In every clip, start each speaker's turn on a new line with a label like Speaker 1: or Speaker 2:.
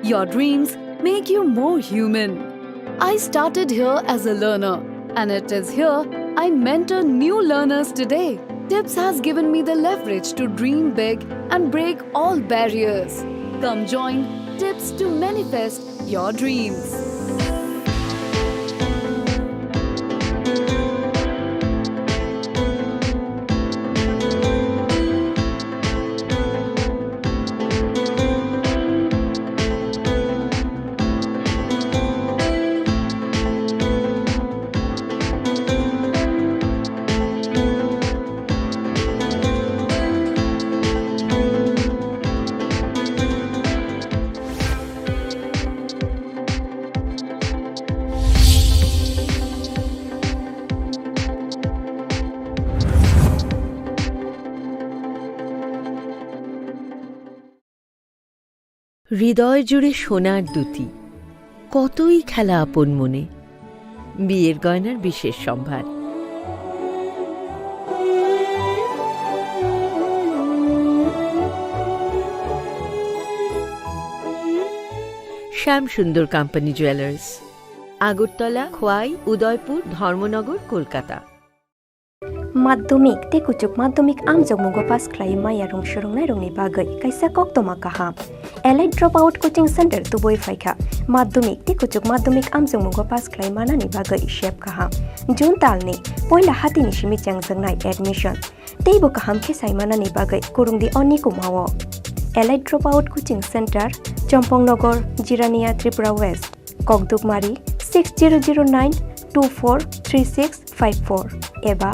Speaker 1: Your dreams make you more human. I started here as a learner, and it is here I mentor new learners today. Tips has given me the leverage to dream big and break all barriers. Come join Tips to manifest your dreams.
Speaker 2: হৃদয় জুড়ে সোনার দুটি, কতই খেলা আপন মনে, বিয়ের গয়নার বিশেষ সম্ভার। Shyamsundar company jewellers, Agartala, Khowai, Udaipur, Dharmanagar, Kolkata.
Speaker 3: माध्यमिक तेक उच्च माध्यमिक आमजों मुगो पास खालाय माया रंग सुरंगनाय रंगनि बागै कायसा कक्तमा काहा allied drop out coaching center तुबोय फायखा माध्यमिक तेक उच्च माध्यमिक आमजों मुगो पास खालाय मानानि बागै शेप काहा जून तालनि पहिला हातिनि सिमि चांजोंनाय एडमिशन तेबो काहाम खेसाय मानानि बागै कुरुंदि अनि कुमावो allied drop out coaching center Champaknagar Jirania Tripura west ककदुकमारी 6009243654 एबा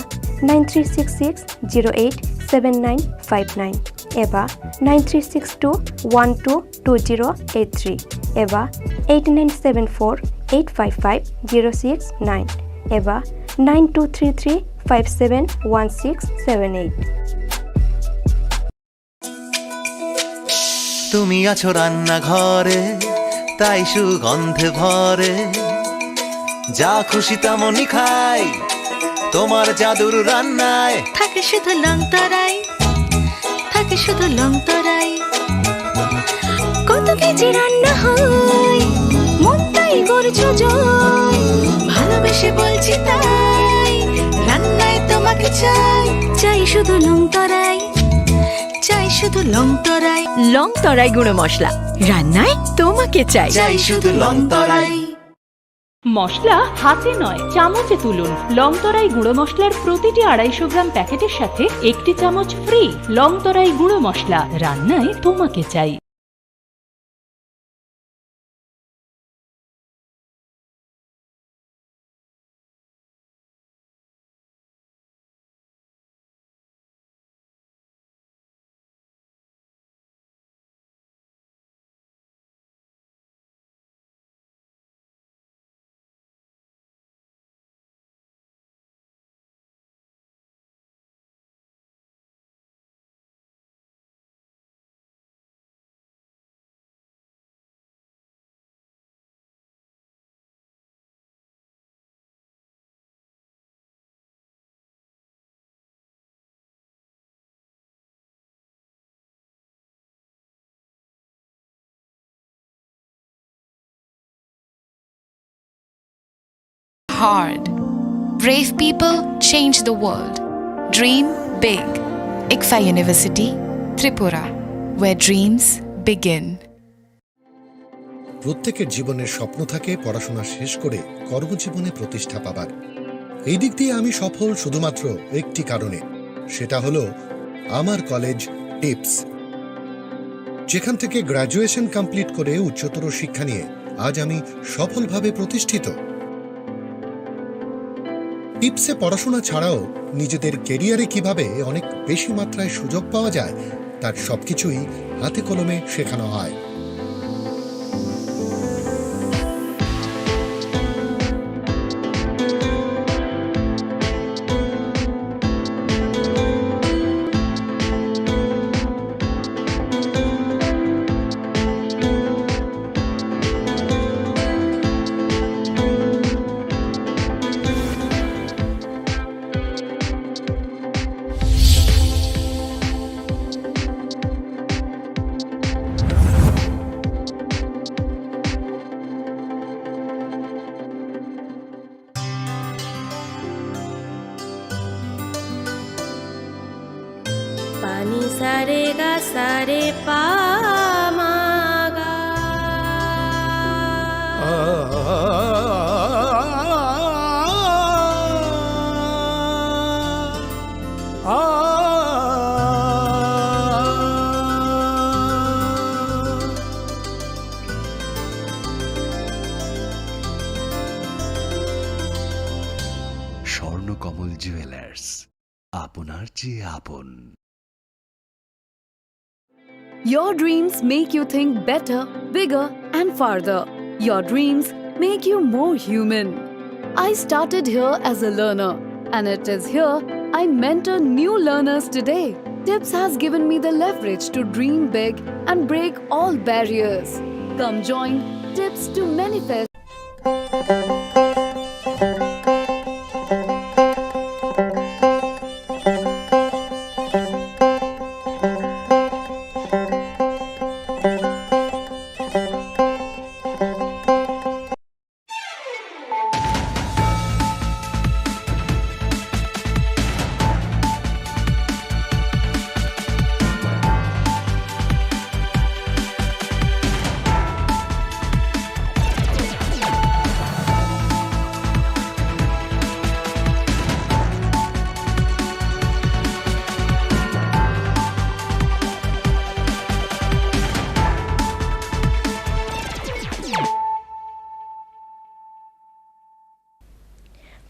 Speaker 3: 9366087959 एबा 9362122083 एबा 8974855069 एबा 9233571678।
Speaker 4: তুমি আছো রান্না ঘরে তাই সুগন্ধে ভরে যা খুশি তেমনই খাই তোমার জাদুর রান্নায়
Speaker 5: থাকে শুধু লংতরাই থাকে শুধু লংতরাই কত কেজি রান্না হয় মন তাই করছো জয় ভালোবেসে বলছি তাই রান্নায় তোমাকে চাই চাই শুধু লংতরাই চাই শুধু লংতরাই
Speaker 2: লংতরাই গুঁড়ো মশলা, রান্নায় তোমাকে চাই।
Speaker 5: চাই শুধু লংতরাই।
Speaker 6: মশলা হাতে নয় চামচে তুলুন। লংতরাই গুঁড়ো মশলার প্রতিটি 250 গ্রাম প্যাকেটের সাথে 1 চামচ ফ্রি। লংতরাই গুঁড়ো মশলা, রান্নায় তোমাকে চাই।
Speaker 7: Hard. Brave people change the world. Dream big. ICFA University, Tripura, where dreams begin.
Speaker 8: প্রত্যেকের জীবনের স্বপ্ন থাকে পড়াশোনা শেষ করে কর্মজীবনে প্রতিষ্ঠা পাবার। এই দিক দিয়ে আমি সফল শুধুমাত্র একটি কারণে, সেটা হলো আমার কলেজ টিপস, যেখান থেকে গ্র্যাজুয়েশন কমপ্লিট করে উচ্চতর শিক্ষা নিয়ে আজ আমি সফলভাবে প্রতিষ্ঠিত। টিপসে পড়াশোনা ছাড়াও নিজেদের কেরিয়ারে কিভাবে অনেক বেশি মাত্রায় সুযোগ পাওয়া যায় তার সবকিছুই হাতে কলমে শেখানো হয়।
Speaker 3: सारे गा सारे पा मा गा
Speaker 9: স্বর্ণকমল জুয়েলার্স, আপনার চেয়ে আপন।
Speaker 1: Your dreams make you think better, bigger, and farther. Your dreams make you more human. I started here as a learner, and it is here I mentor new learners today. Tips has given me the leverage to dream big and break all barriers. Come join Tips to manifest.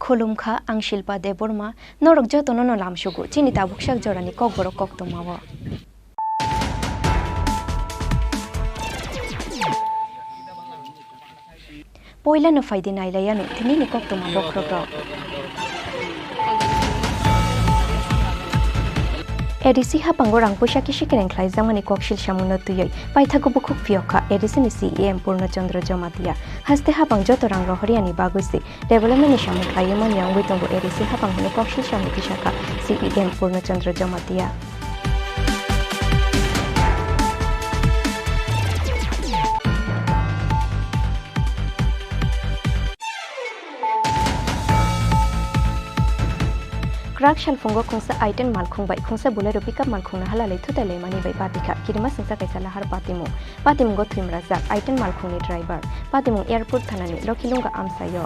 Speaker 3: खुलुमखा आं शिल्पा देबरमा नरक जतन न लामसुगु चिनि ताबुकसाक जरानि ककबरक कक्तमाव पहिला न फाइदे नाइलायानो तिनिनि कक्तमा बख्रग्र ADC हापांगो रांपुसा किसि केरेंख्लाय जामानि कक्सिल सामुनो तुयै पाइथागो बुखुक फियखा एडिसिनि CM पूर्णचंद्र जमातिया हास्ते हापां जत रां रहरियानि बागुइसे डेभलपमेन्टनि सामुख्लाय मानियां गैतंगो ADC हापांगो कक्सिल सामुनि शाखा CM पूर्णचंद्र Jamatia क्राक शालफुंगो खुंसा आइटेन मालखुंबाय खुंसा Bolero pickup मालखुंना हालालै थुतालै मानिबाय पातिखा किरिमा सिंसा कैसा लाहार पातिमुंगो थुइमराजाक आइटेन मालखुंनि ड्राइभार पातिमुं एयारपोर्ट थानानि लखिलुंगा आमसायो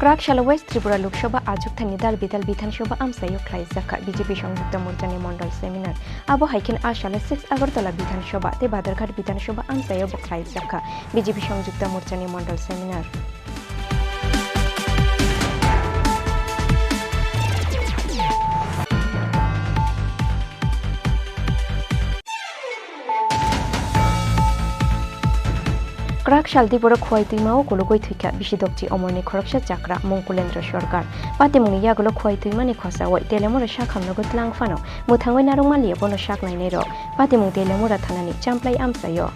Speaker 3: क्राक शाला वेस्ट त्रिपुरा लोकसभा आजुक्तानि दाल विधानसभा आमसायो ख्लाइजाखा बीजेपी संयुक्त मोर्चानि मंडल सेमिनार आबो हाइकेन आशाला 6 अगरतला विधानसभा ते बादरघाट विधानसभा आमसायो बख्लाइजाखा बीजेपी संयुक्त मोर्चानि मंडल सेमिनार क्राक शालदी बड़ खुआई तुइमाओ गलगई थुइका बिसिदकची अमरनि खरकसा जाक्रा मंकुलेन्द्र सरकार पातिमुंनि यागलो खुआई तुइमानि खसावै तेलेमुरा शाखामनगो तलांगफानो मुथांगै नारंमालिया बनो शाकनायनै र पातिमुं तेलेमुरा थानानि चामप्लाय आमसायो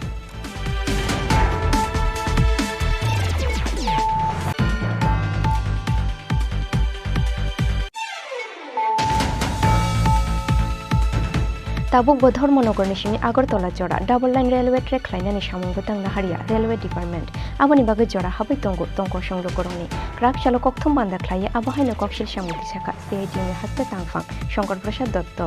Speaker 3: ताबुक धर्मनगरनि सिंनि आगरतला जरा डाबल लाइन रेलवे ट्रेक खालायनानै सामुंगो दांना हारिया रेलवे डिपार्टमेंट आबोनि बागै जरा हाबै दंगो दंको संलो गरंनि क्राक शालो कक्थम बान्दा खालाय आबहायनो कक्सिल सामुंगि साखा सीआईटीनि हास्ते तांफां शंकर प्रसाद दत्त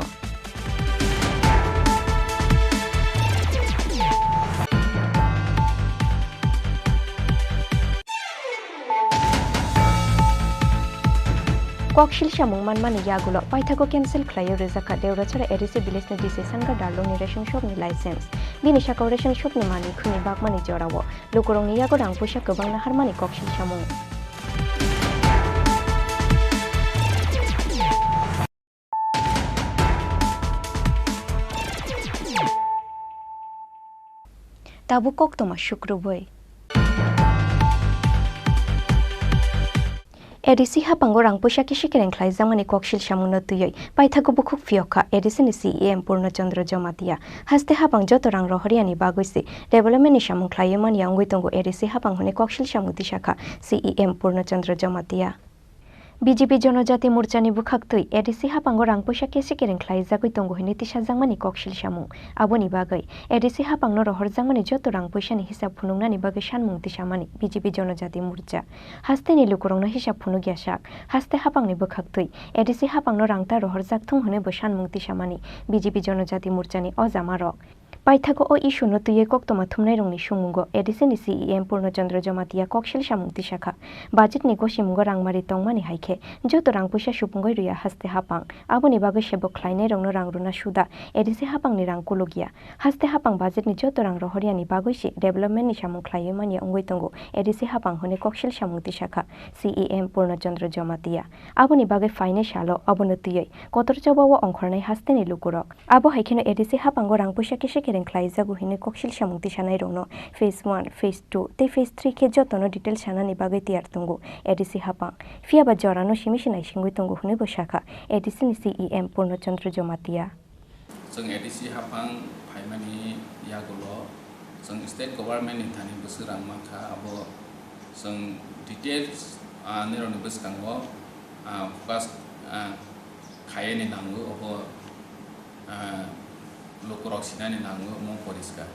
Speaker 3: कक्सिल सामुं मानमानि यागुलो पाइथागो कैंसिल खालायो रेजाका देवराचरा एडिसि विलेजनि डिसि सानगा डारलोनि रेशन शपनि लाइसेंस बिनि साकाव रेशन शपनि मानि खुनि बागमानि जरावो लोकरंनि यागो रां फैसा गोबां नाहारमानि कक्सिल सामुं ताबु कक्तमा शुक्रबै एडिसि हापांगो रांपुसा किसि केरेंख्लाय जामानि कक्सिल सामुनो तुयै पाइथागो बुखुक फियखा एडिसिनि सीएम पूर्णचंद्र जमातिया हास्ते हापां जत रां रहरियानि बागुइसे डेभलपमेन्टनि सामुख्लाय मानियां गैतंगो एडिसि हापांगो कक्सिल सामुति शाखा CM Purnachandra Jamatia BJP Jonojati Murchani Bukhaktui, EDC Hapango Rang Pusha Kesekering Klai Zagui Tongo Hiniti Shazangmani Kokshil Shamu, Aboni Bagai, EDC Hapangno Rohor Zangmani Joto Rang Pushani Hisab Punungani Bagai Shanmung Tishamani, BJP Jonojati Murcha, Hasteni Lukurong Hisab Punugya Shak, Haste Hapangni Bukhaktui, EDC Hapangno Rangta Rohor Zaktung Hune Bushanmung Tishamani, BJP Jonojati Murchani Ozamarok. Paithago o issue no tuye koktoma thumnai rongni sumungo edisi ni CEM Purnochandra Jamatia kokshil samungti shakha budget ni gosimungo rangmari tongmani haikhe joto rangpuisa supungoi ruya haste hapang aboni bagai sebo khlainai rongno rangruna suda edisi hapang ni rang kulugia haste hapang budget ni joto rang rohoriani bagoi si development ni samung khlaiye mani ongoi tongo edisi hapang hone kokshil samungti shakha CEM Purnochandra Jamatia aboni bagai faine shalo abono tuye kotor jobawo ongkhornai haste ni lukurok abo haikheno edisi hapango rangpuisa kese Klai Zagu Hine Kokshil Shamungti Shanai Rono, Phase 1, Phase 2, Te Phase 3 ke jotono detail Shanani Bagai Tiar Tungu, EDC Hapang, Fiaba Jorano Shimishinai Shingu Tungu Hune Boshaka, EDC ni CEM Purnochandra Jamatia.
Speaker 10: Sung EDC Hapang, Paimani Yagulo, Sung State Government in Tani Busurang Maka, Abo, Sung details Neron Buskango, first Kayeni Nangu, Obo. Lokorok sinani nango mong poriska.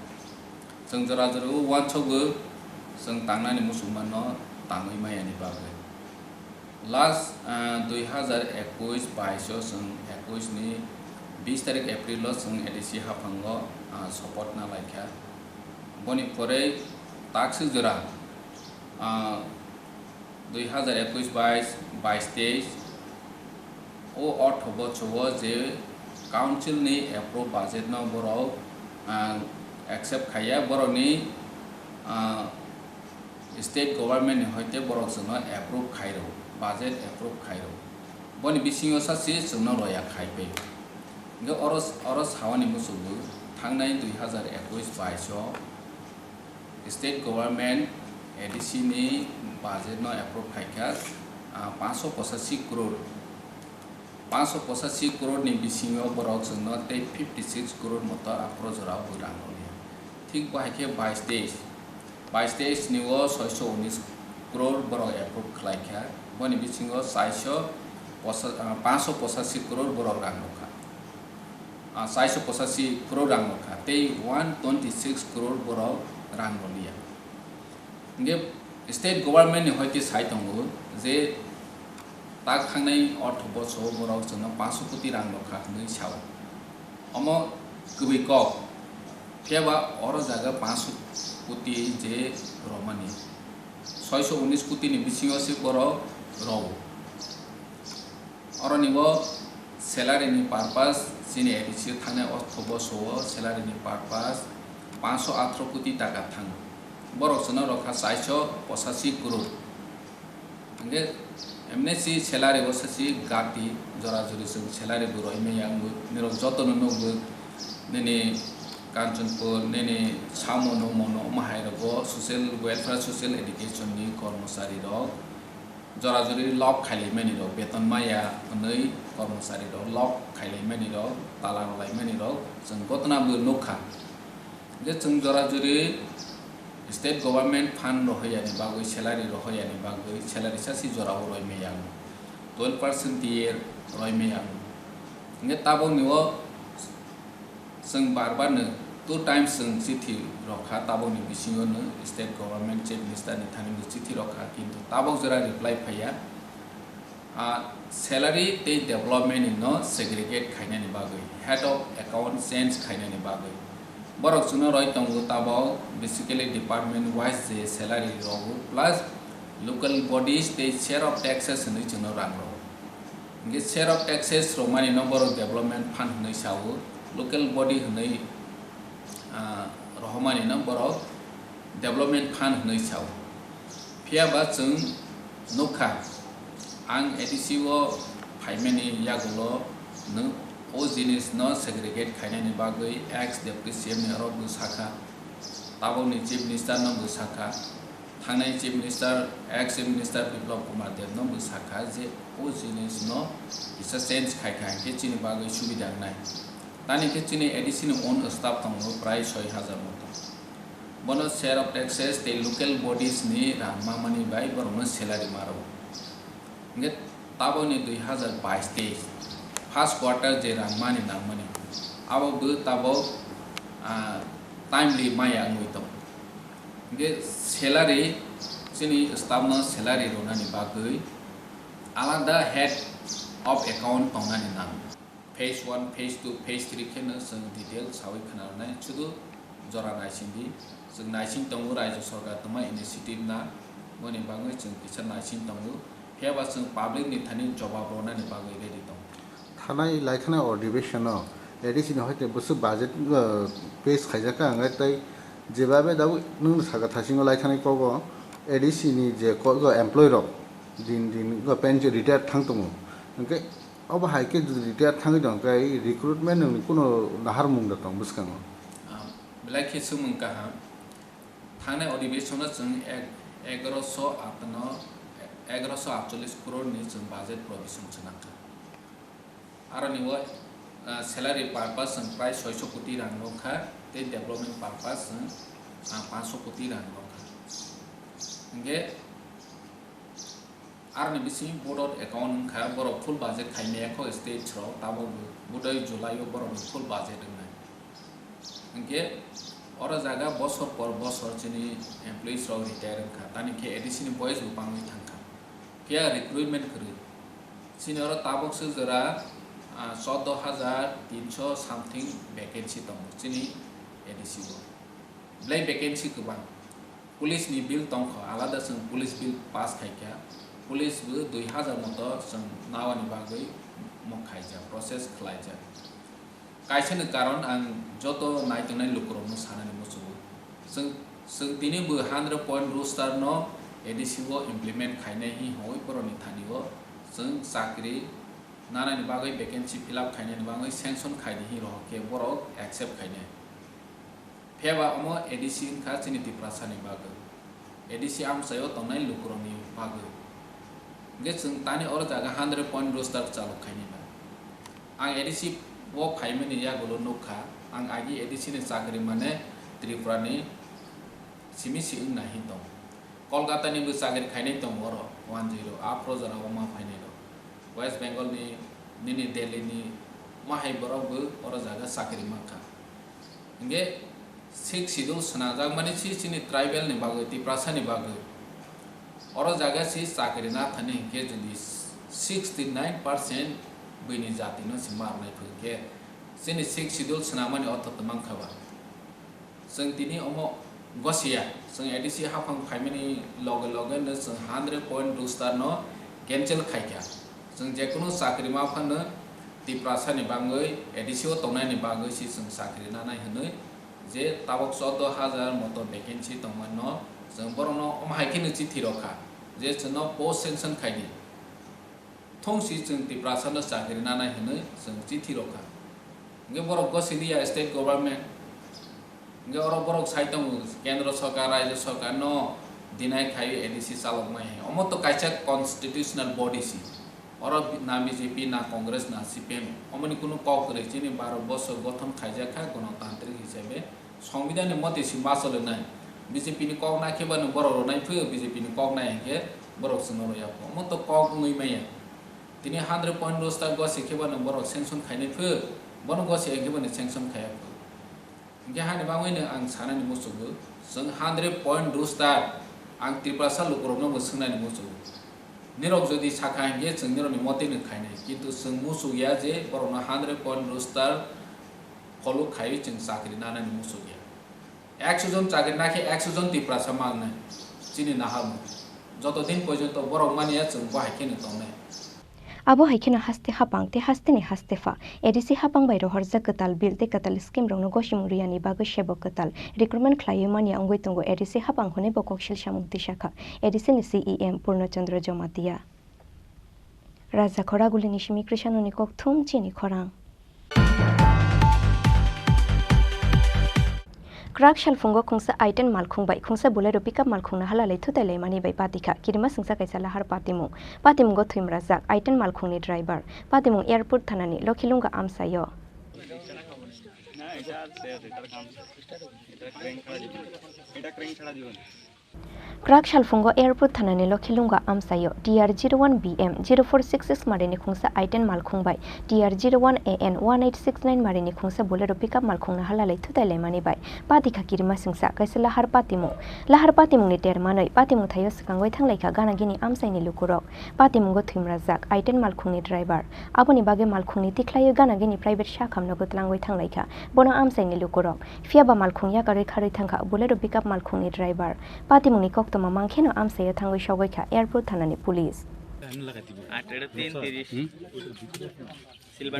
Speaker 10: Seng jara-jara wancogo seng tangnani musulmano tangoi mayani bagai. Last 2021-22 seng 21 ni 20 tarik April lo seng EDC Hapango support na laikya. Boni pore taksi jara 2021-22 o October chowo je Council ni approve budget na borok accept khaya borok ni state government ni hoite borok seno approve khairo budget approve khairo boni bisingo sasi seno roya khaipe nge oros hawani musubu thangnai 2021-22 state government EDC ni budget na approve khaika 585 crore 585 crore ni bisingo borok seno te 56 crore moto aprojora burang olia thik bahike 22 ni wo 619 crore borok approve khlaikha boni bisingo 585 crore borok rang lokha 685 crore rang lokha te 126 crore borok rang olia nge state government ni hoiti saitongo je tak khangnai October so borok jono 500 koti rang lokha hnoi sao omo kubui kok pheba oro jaga 500 koti je romani 619 koti ni bisingo se borok ro oro nibo salary ni purpose sini EDC thangnai October so salary ni purpose 518 koti taka thang borok jono rokha 485 crore nge MNC salary bosasi gati jora jori sung salary buro ime yang niro joto no nene Kanchanpur nene samono mono mahaira go social welfare social education ni kormosari ro jora jori lock khaile mani ro beton maya nei kormosari ro lock khaile mani ro talang lai mani ro sung gotna bu nokha je sung jora jori state government fund rohayani bagoi salary rohayani bagoi salary sasi jora roi meyang 12% tier roi meyang nge tabong niwo seng barbar ne 2 times seng city rokha tabong ni bisingo ne state government chief minister ni thani ni city rokha kintu tabong jora reply phaya salary te development in no segregate khainani bagoi head of account sense khainani bagoi borok suno roi tongo tabao basically department wise je salary rogo plus local bodies they share of taxes ni chuno rangro nge share of taxes romani no borok development fund nei sawo local body nei rohmani no borok development fund nei sawo phia ba chung nokha ang EDC wo phaimani yagulo no o jinis no segregate khainani bagoi ex deputy CM ni arok busakha tabo ni chief minister no busakha thangnai chief minister ex chief minister Biplop Kumar Dev no busakha je o jinis no isa sense khaikha ke chini bagoi subida nai tani ke chini EDC ni own staff tongo prai 6000 moto bono share of taxes te local bodies ni ramamani bai borno salary maro nge ताबोनि 2022 first quarter जे रांमानि नांमानि आबो ताबो timely माया आंगुइतो गे salary जोंनि स्टाफनो सैलारि रोनानि बागै आलादा हेड ऑफ अकाउंट तंनानि नाम फेज 1 फेज 2 फेज 3 केनो जों डिटेल सावै खोनानाय सुदु जरा नायसिंदि जों नायसिं दंगु राज्य सरकार तमा इनिशिएटिव ना मोनि बागै जों किसान नायसिं दंगु फेबा जों पाब्लिक नि थानि जवाब रोनानि बागै रेडी दं
Speaker 11: थानाय लाइखाना अधिवेशन एडिसिन हयते बुसु बाजेट पेस खायजाका आंगाय ताई जेबाबे दाउ नों सागा थासिङाव लाइखानाय कगो एडिसिनि जे कगो एमप्लय रक दिन गो पेन्सन रिटायार थांतोमो ओंके अब हाइके रिटायार थाङै दं काय रिक्रुटमेन्ट नों कुनो नाहार मुं दं बुसकाङो
Speaker 10: बेलाखि सुमुंका थाने अधिवेशन जों 1148 करोड़ नि जों बाजेट प्रोविजन चनाखा आरो निव सैलारि पर्पस जों प्राय 600 कोटी रां लखा ते डेवलपमेंट पर्पस जों 500 कोटी रां लखा इंगे आरो बिसि बोर्ड ऑफ अकाउंट खा बर फुल बाजेट खायनायखौ स्टेट रो ताबो बुदै जुलाइ बर फुल बाजेट होनाय इंगे और जागा बसर पर बसर जोंनि एमप्लयिज रो रिटायर खा तानि के एडिशन बॉयज उपांगै थांखा क्या रिक्रुटमेंट करो सिनियर ताबकसो जरा 14,300 समथिंग वैकेंसी दं जोंनि एडिसी ब्लैक वैकेंसी गोबां पुलिस नि बिल दं आलादा जों पुलिस बिल पास खायखा पुलिस बो 2000 मत जों नावानि बागै मखायजा प्रोसेस खलायजा कायसेन कारण आं जत नायतनाय लुकरनो सानानि मोसो जों दिनै बो 100 पॉइंट रोस्टार न एडिसी वो इम्प्लीमेंट खायनाय हि होय परनि थानिओ जों साख्रि नानानि बागै वैकेंसी फिलअप खायनानि बागै सेंक्शन खायनि हि रहके बरक एक्सेप्ट खायने फेबा अमो एडिसी खा जोंनि त्रिपुरासानि बागै एडिसी आमसायो तंनाय लुकरनि बागै गे जों तानि और जागा 100 पॉइंट रोस्टार चालु खायनि बा आं एडिसी वो फाइमेनि यागलो नोखा आं आगि एडिसी नि साख्रि माने त्रिपुरानि सिमिसि नाहि दं कलकाता नि बो साख्रि खायनाय दं बर 10 आप्रोजरा अमा फाइनाय दं वेस्ट बेंगल नि निनि दिल्ली नि माहाय बरावबो और जागा साख्रि माखा इंगे 6 शिड्यूल सनाजाग माने सिनि ट्राइबल नि बागै त्रिपुरासानि बागै और जागा सि साख्रि ना थाने के जुदि 69% बैनि जातिनो सिमारनाय फैके जोंनि 6 शिड्यूल सनामानि अर्थत मांखाबा जों दिनै अमो गसिया जों एडिसी हाफां फाइमेनि लगे लगे न जों 100 पॉइंट रोस्टार न कैंसिल खायखा जों जेकुनु साख्रि माफानो त्रिपुरासानि बागै एडिसी ओ तंनायनि बागै सि जों साख्रि नानाय होनो जे ताबक 14,000 मत वैकेंसी दंमोन न जों बरनो अमहायखिनो चिठी रखा जे जोंनो पोस्ट सेंक्शन खायनि थंसि जों त्रिपुरासानो साख्रि नानाय होनो जों चिठी रखा इंगे बरक गसिलिया स्टेट गवर्नमेंट इंगे और बरक साइतम केंद्र सरकार राज्य सरकार न दिनाय खाय एडिसी चालक माय अमो तो कायसा कॉन्स्टिट्यूशनल बॉडी सी और ना बीजेपी ना कांग्रेस ना सीपीएम अमनि कुनु कॉल करे चिनि 12 बছর गठन खायजाखा गणतांत्रिक हिसाबै संविधान मते सिमासल नाय बीजेपी नि कॉल ना खेबानो बर रनाय फयो बीजेपी नि कॉल नाय के बरक सनो या अमो तो कॉल मै माया दिनै 100 पॉइंट रोस्टार गसे खेबानो बरक सेंक्शन खायनाय फयो बन गसे खेबानो सेंक्शन खाया इंगे हानि बावैनो आं सानानि मोसुबो जों 100 पॉइंट रोस्टार आं त्रिपुरासा लुकरनो मोसंनानि मोसुबो निरक जदि साखा इंगे जों निरनि मतेनो खायनाय किन्तु जों मोसुया जे बरनो 100 पॉइंट रोस्टार फलो खाय जों साख्रि नानानि मोसुया 100 जन साख्रि नाखे 100 जन त्रिपुरासा मांनाय चिनि नाहाम जतदिन पर्यन्त बरक मानिया जों बाहायखेनो तंनाय
Speaker 3: abo haikina haste hapang te haste ni hastefa edisi hapang bai rohor zakatal bil te katal scheme rongno goshimuriani bago shebo katal recruitment khlaimani angoi tongo edisi hapang hone bokok shil samung tishaka edisi ni CEM Purnachandra Jomatia Raja Khoraguli nishimi krishanoni kok thum Chini Khorang Krak shalfungo khungsa item malkhung bai khungsa bolero pickup malkhung na halale thutale mani bai patika kirima singsa kaisa lahar patimung go thuim rajak item malkhung ni driver patimung airport thanani lokhilunga amsayo Krak Shalfungo Airport Thanani Lokhilunga Amsayo TR01BM 0466 Marini Khungsa I10 Malkhungbai TR01AN 1869 Marini Khungsa Bolero pickup Malkhungna Halalai Thutai Mani Bai Pati Khakirima Singsa Kaisa Lahar Patimu ni Termanoi Patimu Thayo Sakangoi Thanglaika Ganagini Amsaini Lukurok Patimungo Thimrazak I10 Malkhungni driver Aboni Bage Malkhungni Tiklayo Ganagini private shakam Nogotlangoi Thanglaika Bono Amsaini Lukurok Fiaba Malkhungya Kari Khari Thangka Bolero pickup Malkhungni driver Patimuni Toma Mankheno Amsaya Thangoi Shogoika Airport Thanani Police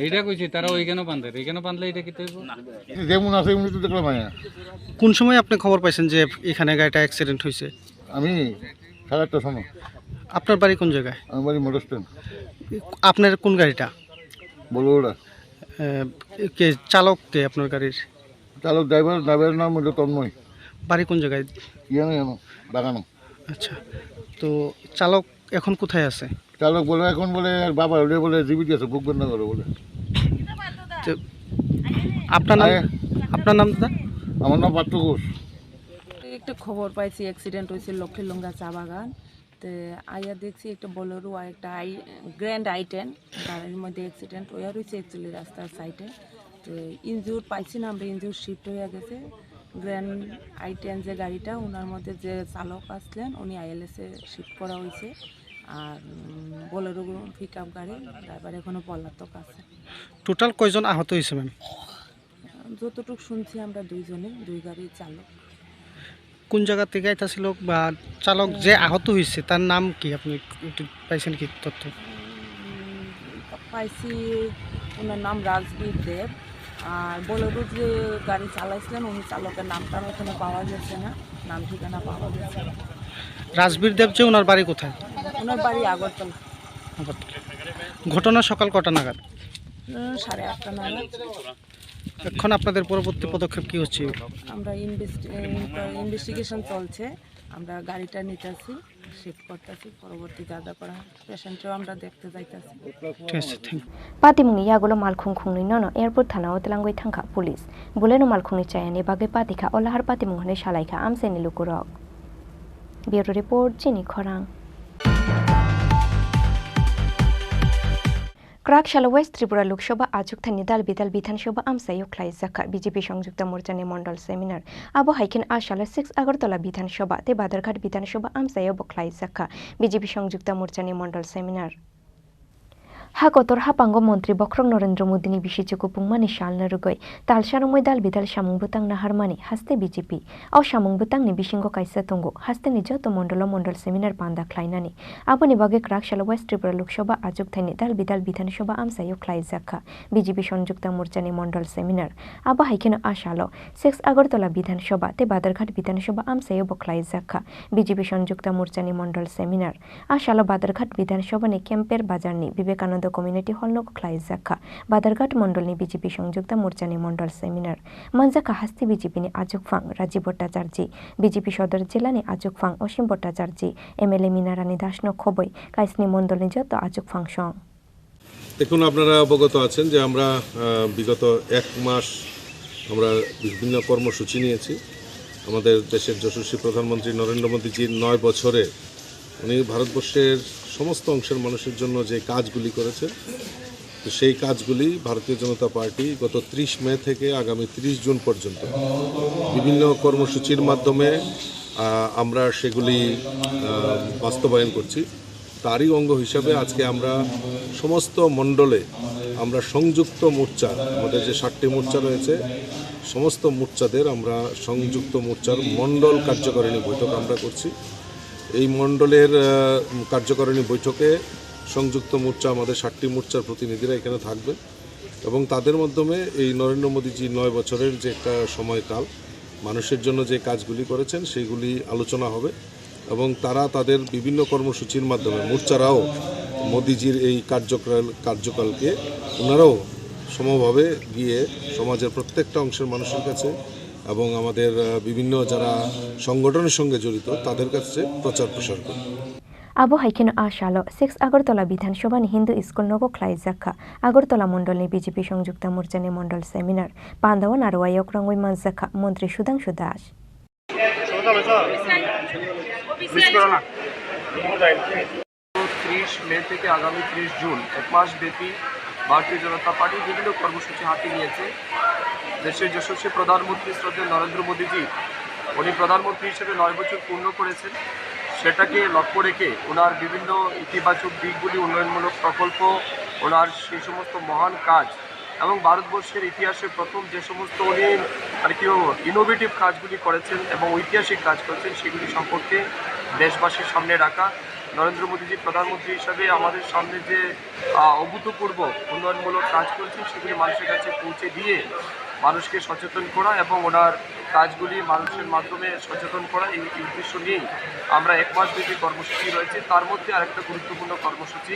Speaker 12: এটা কইছি তারা ওইখানে বাঁধে এখানে বাঁধলে এটা কি হইব
Speaker 11: যেমন আছে এমনি তো দেখলাম না।
Speaker 12: কোন সময় আপনি খবর পাইছেন যে এখানে গাড়িটা অ্যাক্সিডেন্ট হয়েছে?
Speaker 11: আমি 8:30টার সময়।
Speaker 12: আপনার বাড়ি কোন জায়গায়?
Speaker 11: আমার বাড়ি মোটর স্ট্যান্ড।
Speaker 12: আপনার কোন গাড়িটা?
Speaker 11: বলুড়া।
Speaker 12: কে চালক কে আপনার গাড়ির?
Speaker 11: চালক ড্রাইভারের নাম হলো তন্ময়।
Speaker 12: বাড়ি কোন জায়গায়?
Speaker 11: ইয়ানো বাগানো।
Speaker 12: আচ্ছা, তো চালক এখন কোথায় আছে?
Speaker 11: চালক বলে এখন বলে বাবা বলে জীবিত আছে, বুক বন্ধ করে বলে।
Speaker 12: আপনার নাম দাদা?
Speaker 11: আমার নাম পাত্র ঘোষ।
Speaker 13: একটা খবর পাইছি অ্যাক্সিডেন্ট হয়েছে লক্ষ্মীলঙ্গা চা বাগান, তো আইয়া দেখছি একটা বোলেরো আর একটা গ্র্যান্ড I10 গাড়ির মধ্যে অ্যাক্সিডেন্ট হয়ে রয়েছে অ্যাকচুয়ালি রাস্তার সাইডে। তো ইনজুর পাইছি না আমরা, ইনজুর শিফট হয়ে গেছে। গ্র্যান্ড I10 যে গাড়িটা ওনার মধ্যে যে চালক আসলেন উনি ILS-এ শিফট করা হয়েছে, আর বোলেরো পিক আপ গাড়ি ড্রাইভার এখনও পলাতক আছে।
Speaker 12: টোটাল কয়জন আহত হয়েছে ম্যাম?
Speaker 13: যতটুকু শুনছি আমরা দুইজনে, দুই গাড়ির চালক।
Speaker 12: কোন জায়গা থেকে আইতাছিল বা চালক যে আহত হয়েছে তার নাম কি আপনি একটু পাইছেন কি তথ্য?
Speaker 13: পাইছি ওনার নাম রাজবীর দেব, আর বোলেরো যে গাড়ি চালাইছিলেন উনি চালকের নামটা এখানে পাওয়া যাচ্ছে না, নাম ঠিকানা পাওয়া যাচ্ছে না।
Speaker 12: রাজবীর দেব যে ওনার বাড়ি কোথায়?
Speaker 13: ওনার বাড়ি আগরতলা।
Speaker 12: ঘটনা সকাল কটা নাগাদ?
Speaker 13: 8:30 নাগাদ।
Speaker 12: এখন আপনাদের পরবর্তী পদক্ষেপ কি হচ্ছে?
Speaker 13: আমরা ইনভেস্টিগেশন চলছে, আমরা গাড়িটা নিতেছি, শিফট করতেছি, পরবর্তী যা যা করা পেশেন্টও আমরা দেখতে যাইতেছি।
Speaker 3: Patimuni Yagulo Malkhung Khungni Nono Airport Thana Otlangoi Thangka Police Buleno Malkhungni Chayani Bage Patika Olahar Patimunghane Shalaika Amseni Lukurok. Bureau Report Chini Khorang Krak Shala West Tripura Lok Sabha Ajok Thani Dal Bidal Bidhan Sabha Amsayo Khlai Zakha BJP Songjukta Morcha ne Mondol Seminar Abo Haiken Ashala 6 Agartala Bidhan Sabha te Badarghat Bidhan Sabha Amsayo Khlai Zakha BJP Songjukta Morcha ne Mondol Seminar Hakotor Hapango Montri Bokrong Narendra Modi ni Bishichuku Pungmani Shalna Rugoi Talsharumoi Dal Bidal Shamung Butang na Harmani Haste BJP Au Shamung Butang ni Bishingo Kaisa Tungo Haste ni Joto Mondol Seminar Panda Klainani Aboni Bage Krak Shala West Tripura Lok Sabha Ajok Thani Dal Bidal Bidhan Sabha Amsayo Khlai Zakha BJP Songjukta Morcha ne Mondol Seminar Abo Haikeno Ashalo 6 Agartala Bidhan Sabha te Badarghat Bidhan Sabha Amsayo Khlai Zakha BJP Songjukta Morcha ne Mondol Seminar Ashalo Badarghat Bidhan Sabha ne Kemper Bazar ni Vivekananda Community Hall no Khlai Zakha Badarghat Mondol ni BJP Songjukta Morcha ne Mondol Seminar Manjaka Hasti BJP ni Ajok Phang Rajiv Bhattacharji BJP Sodor Jela ni Ajok Phang Osim Bhattacharji MLA Minarani Das no Khoboi Kaisni Mondol ni Joto Ajok Phang Song
Speaker 14: দেখুন আপনারা অবগত আছেন যে আমরা বিগত 1 মাস আমরা বিভিন্ন কর্মসূচি নিয়েছি। আমাদের দেশের যশস্বী প্রধানমন্ত্রী নরেন্দ্র মোদীজির 9 বছরে উনি ভারতবর্ষের সমস্ত অংশের মানুষের জন্য যে কাজগুলি করেছেন, তো সেই কাজগুলি ভারতীয় জনতা পার্টি গত 30 মে থেকে আগামী 30 জুন পর্যন্ত বিভিন্ন কর্মসূচির মাধ্যমে আমরা সেগুলি বাস্তবায়ন করছি। তারই অঙ্গ হিসাবে আজকে আমরা সমস্ত মণ্ডলে আমরা সংযুক্ত মোর্চা, আমাদের যে 7টি মোর্চা রয়েছে সমস্ত মোর্চাদের আমরা সংযুক্ত মোর্চার মণ্ডল কার্যকারিণী বৈঠক আমরা করছি। এই মণ্ডলের কার্যকারিণী বৈঠকে সংযুক্ত মোর্চা আমাদের 7টি মোর্চার প্রতিনিধিরা এখানে থাকবে এবং তাদের মাধ্যমে এই নরেন্দ্র মোদীজি 9 বছরের যে একটা সময়কাল মানুষের জন্য যে কাজগুলি করেছেন সেইগুলি আলোচনা হবে এবং তারা তাদের বিভিন্ন কর্মসূচির মাধ্যমে মোর্চারাও মোদীজির এই কার্যকালকে ওনারাও সমভাবে গিয়ে সমাজের প্রত্যেকটা অংশের মানুষের কাছে এবং আমাদের বিভিন্ন যারা সংগঠনের সঙ্গে জড়িত তাদের কাছে প্রচার প্রসার করবে।
Speaker 3: Abo Haikeno Ashalo 6 Agartala Bidhan Sabha ni Hindu School Nogo Khlai Zakha Agartala Mondol ni BJP Songjukta Morcha ne Mondol Seminar Pandawan Arwayok Rangoi Manzakha Montri Sudangshu Das
Speaker 15: 30 মে থেকে আগামী 30 জুন এক মাস ব্যাপী ভারতীয় জনতা পার্টি বিভিন্ন কর্মসূচি হাতে নিয়েছে। দেশের যশস্বী প্রধানমন্ত্রী শ্রদ্ধেয় নরেন্দ্র মোদীজি উনি প্রধানমন্ত্রী হিসেবে 9 বছর পূর্ণ করেছেন। সেটাকে লক্ষ্য রেখে ওনার বিভিন্ন ইতিবাচক দিকগুলি, উন্নয়নমূলক প্রকল্প, ওনার সেই সমস্ত মহান কাজ এবং ভারতবর্ষের ইতিহাসে প্রথম যে সমস্ত উনি ইনোভেটিভ কাজগুলি করেছেন এবং ঐতিহাসিক কাজ করেছেন সেগুলি সম্পর্কে দেশবাসীর সামনে রাখা। নরেন্দ্র মোদীজি প্রধানমন্ত্রী হিসাবে আমাদের সামনে যে অভূতপূর্ব উন্নয়নমূলক কাজ করেছেন সেগুলি মানুষের কাছে পৌঁছে দিয়ে মানুষকে সচেতন করা এবং ওনার কাজগুলি মানুষের মাধ্যমে সচেতন করা, এই উদ্দেশ্য নিয়েই আমরা এক মাস ব্যাপী কর্মসূচি রয়েছে। তার মধ্যে আরেকটা গুরুত্বপূর্ণ কর্মসূচি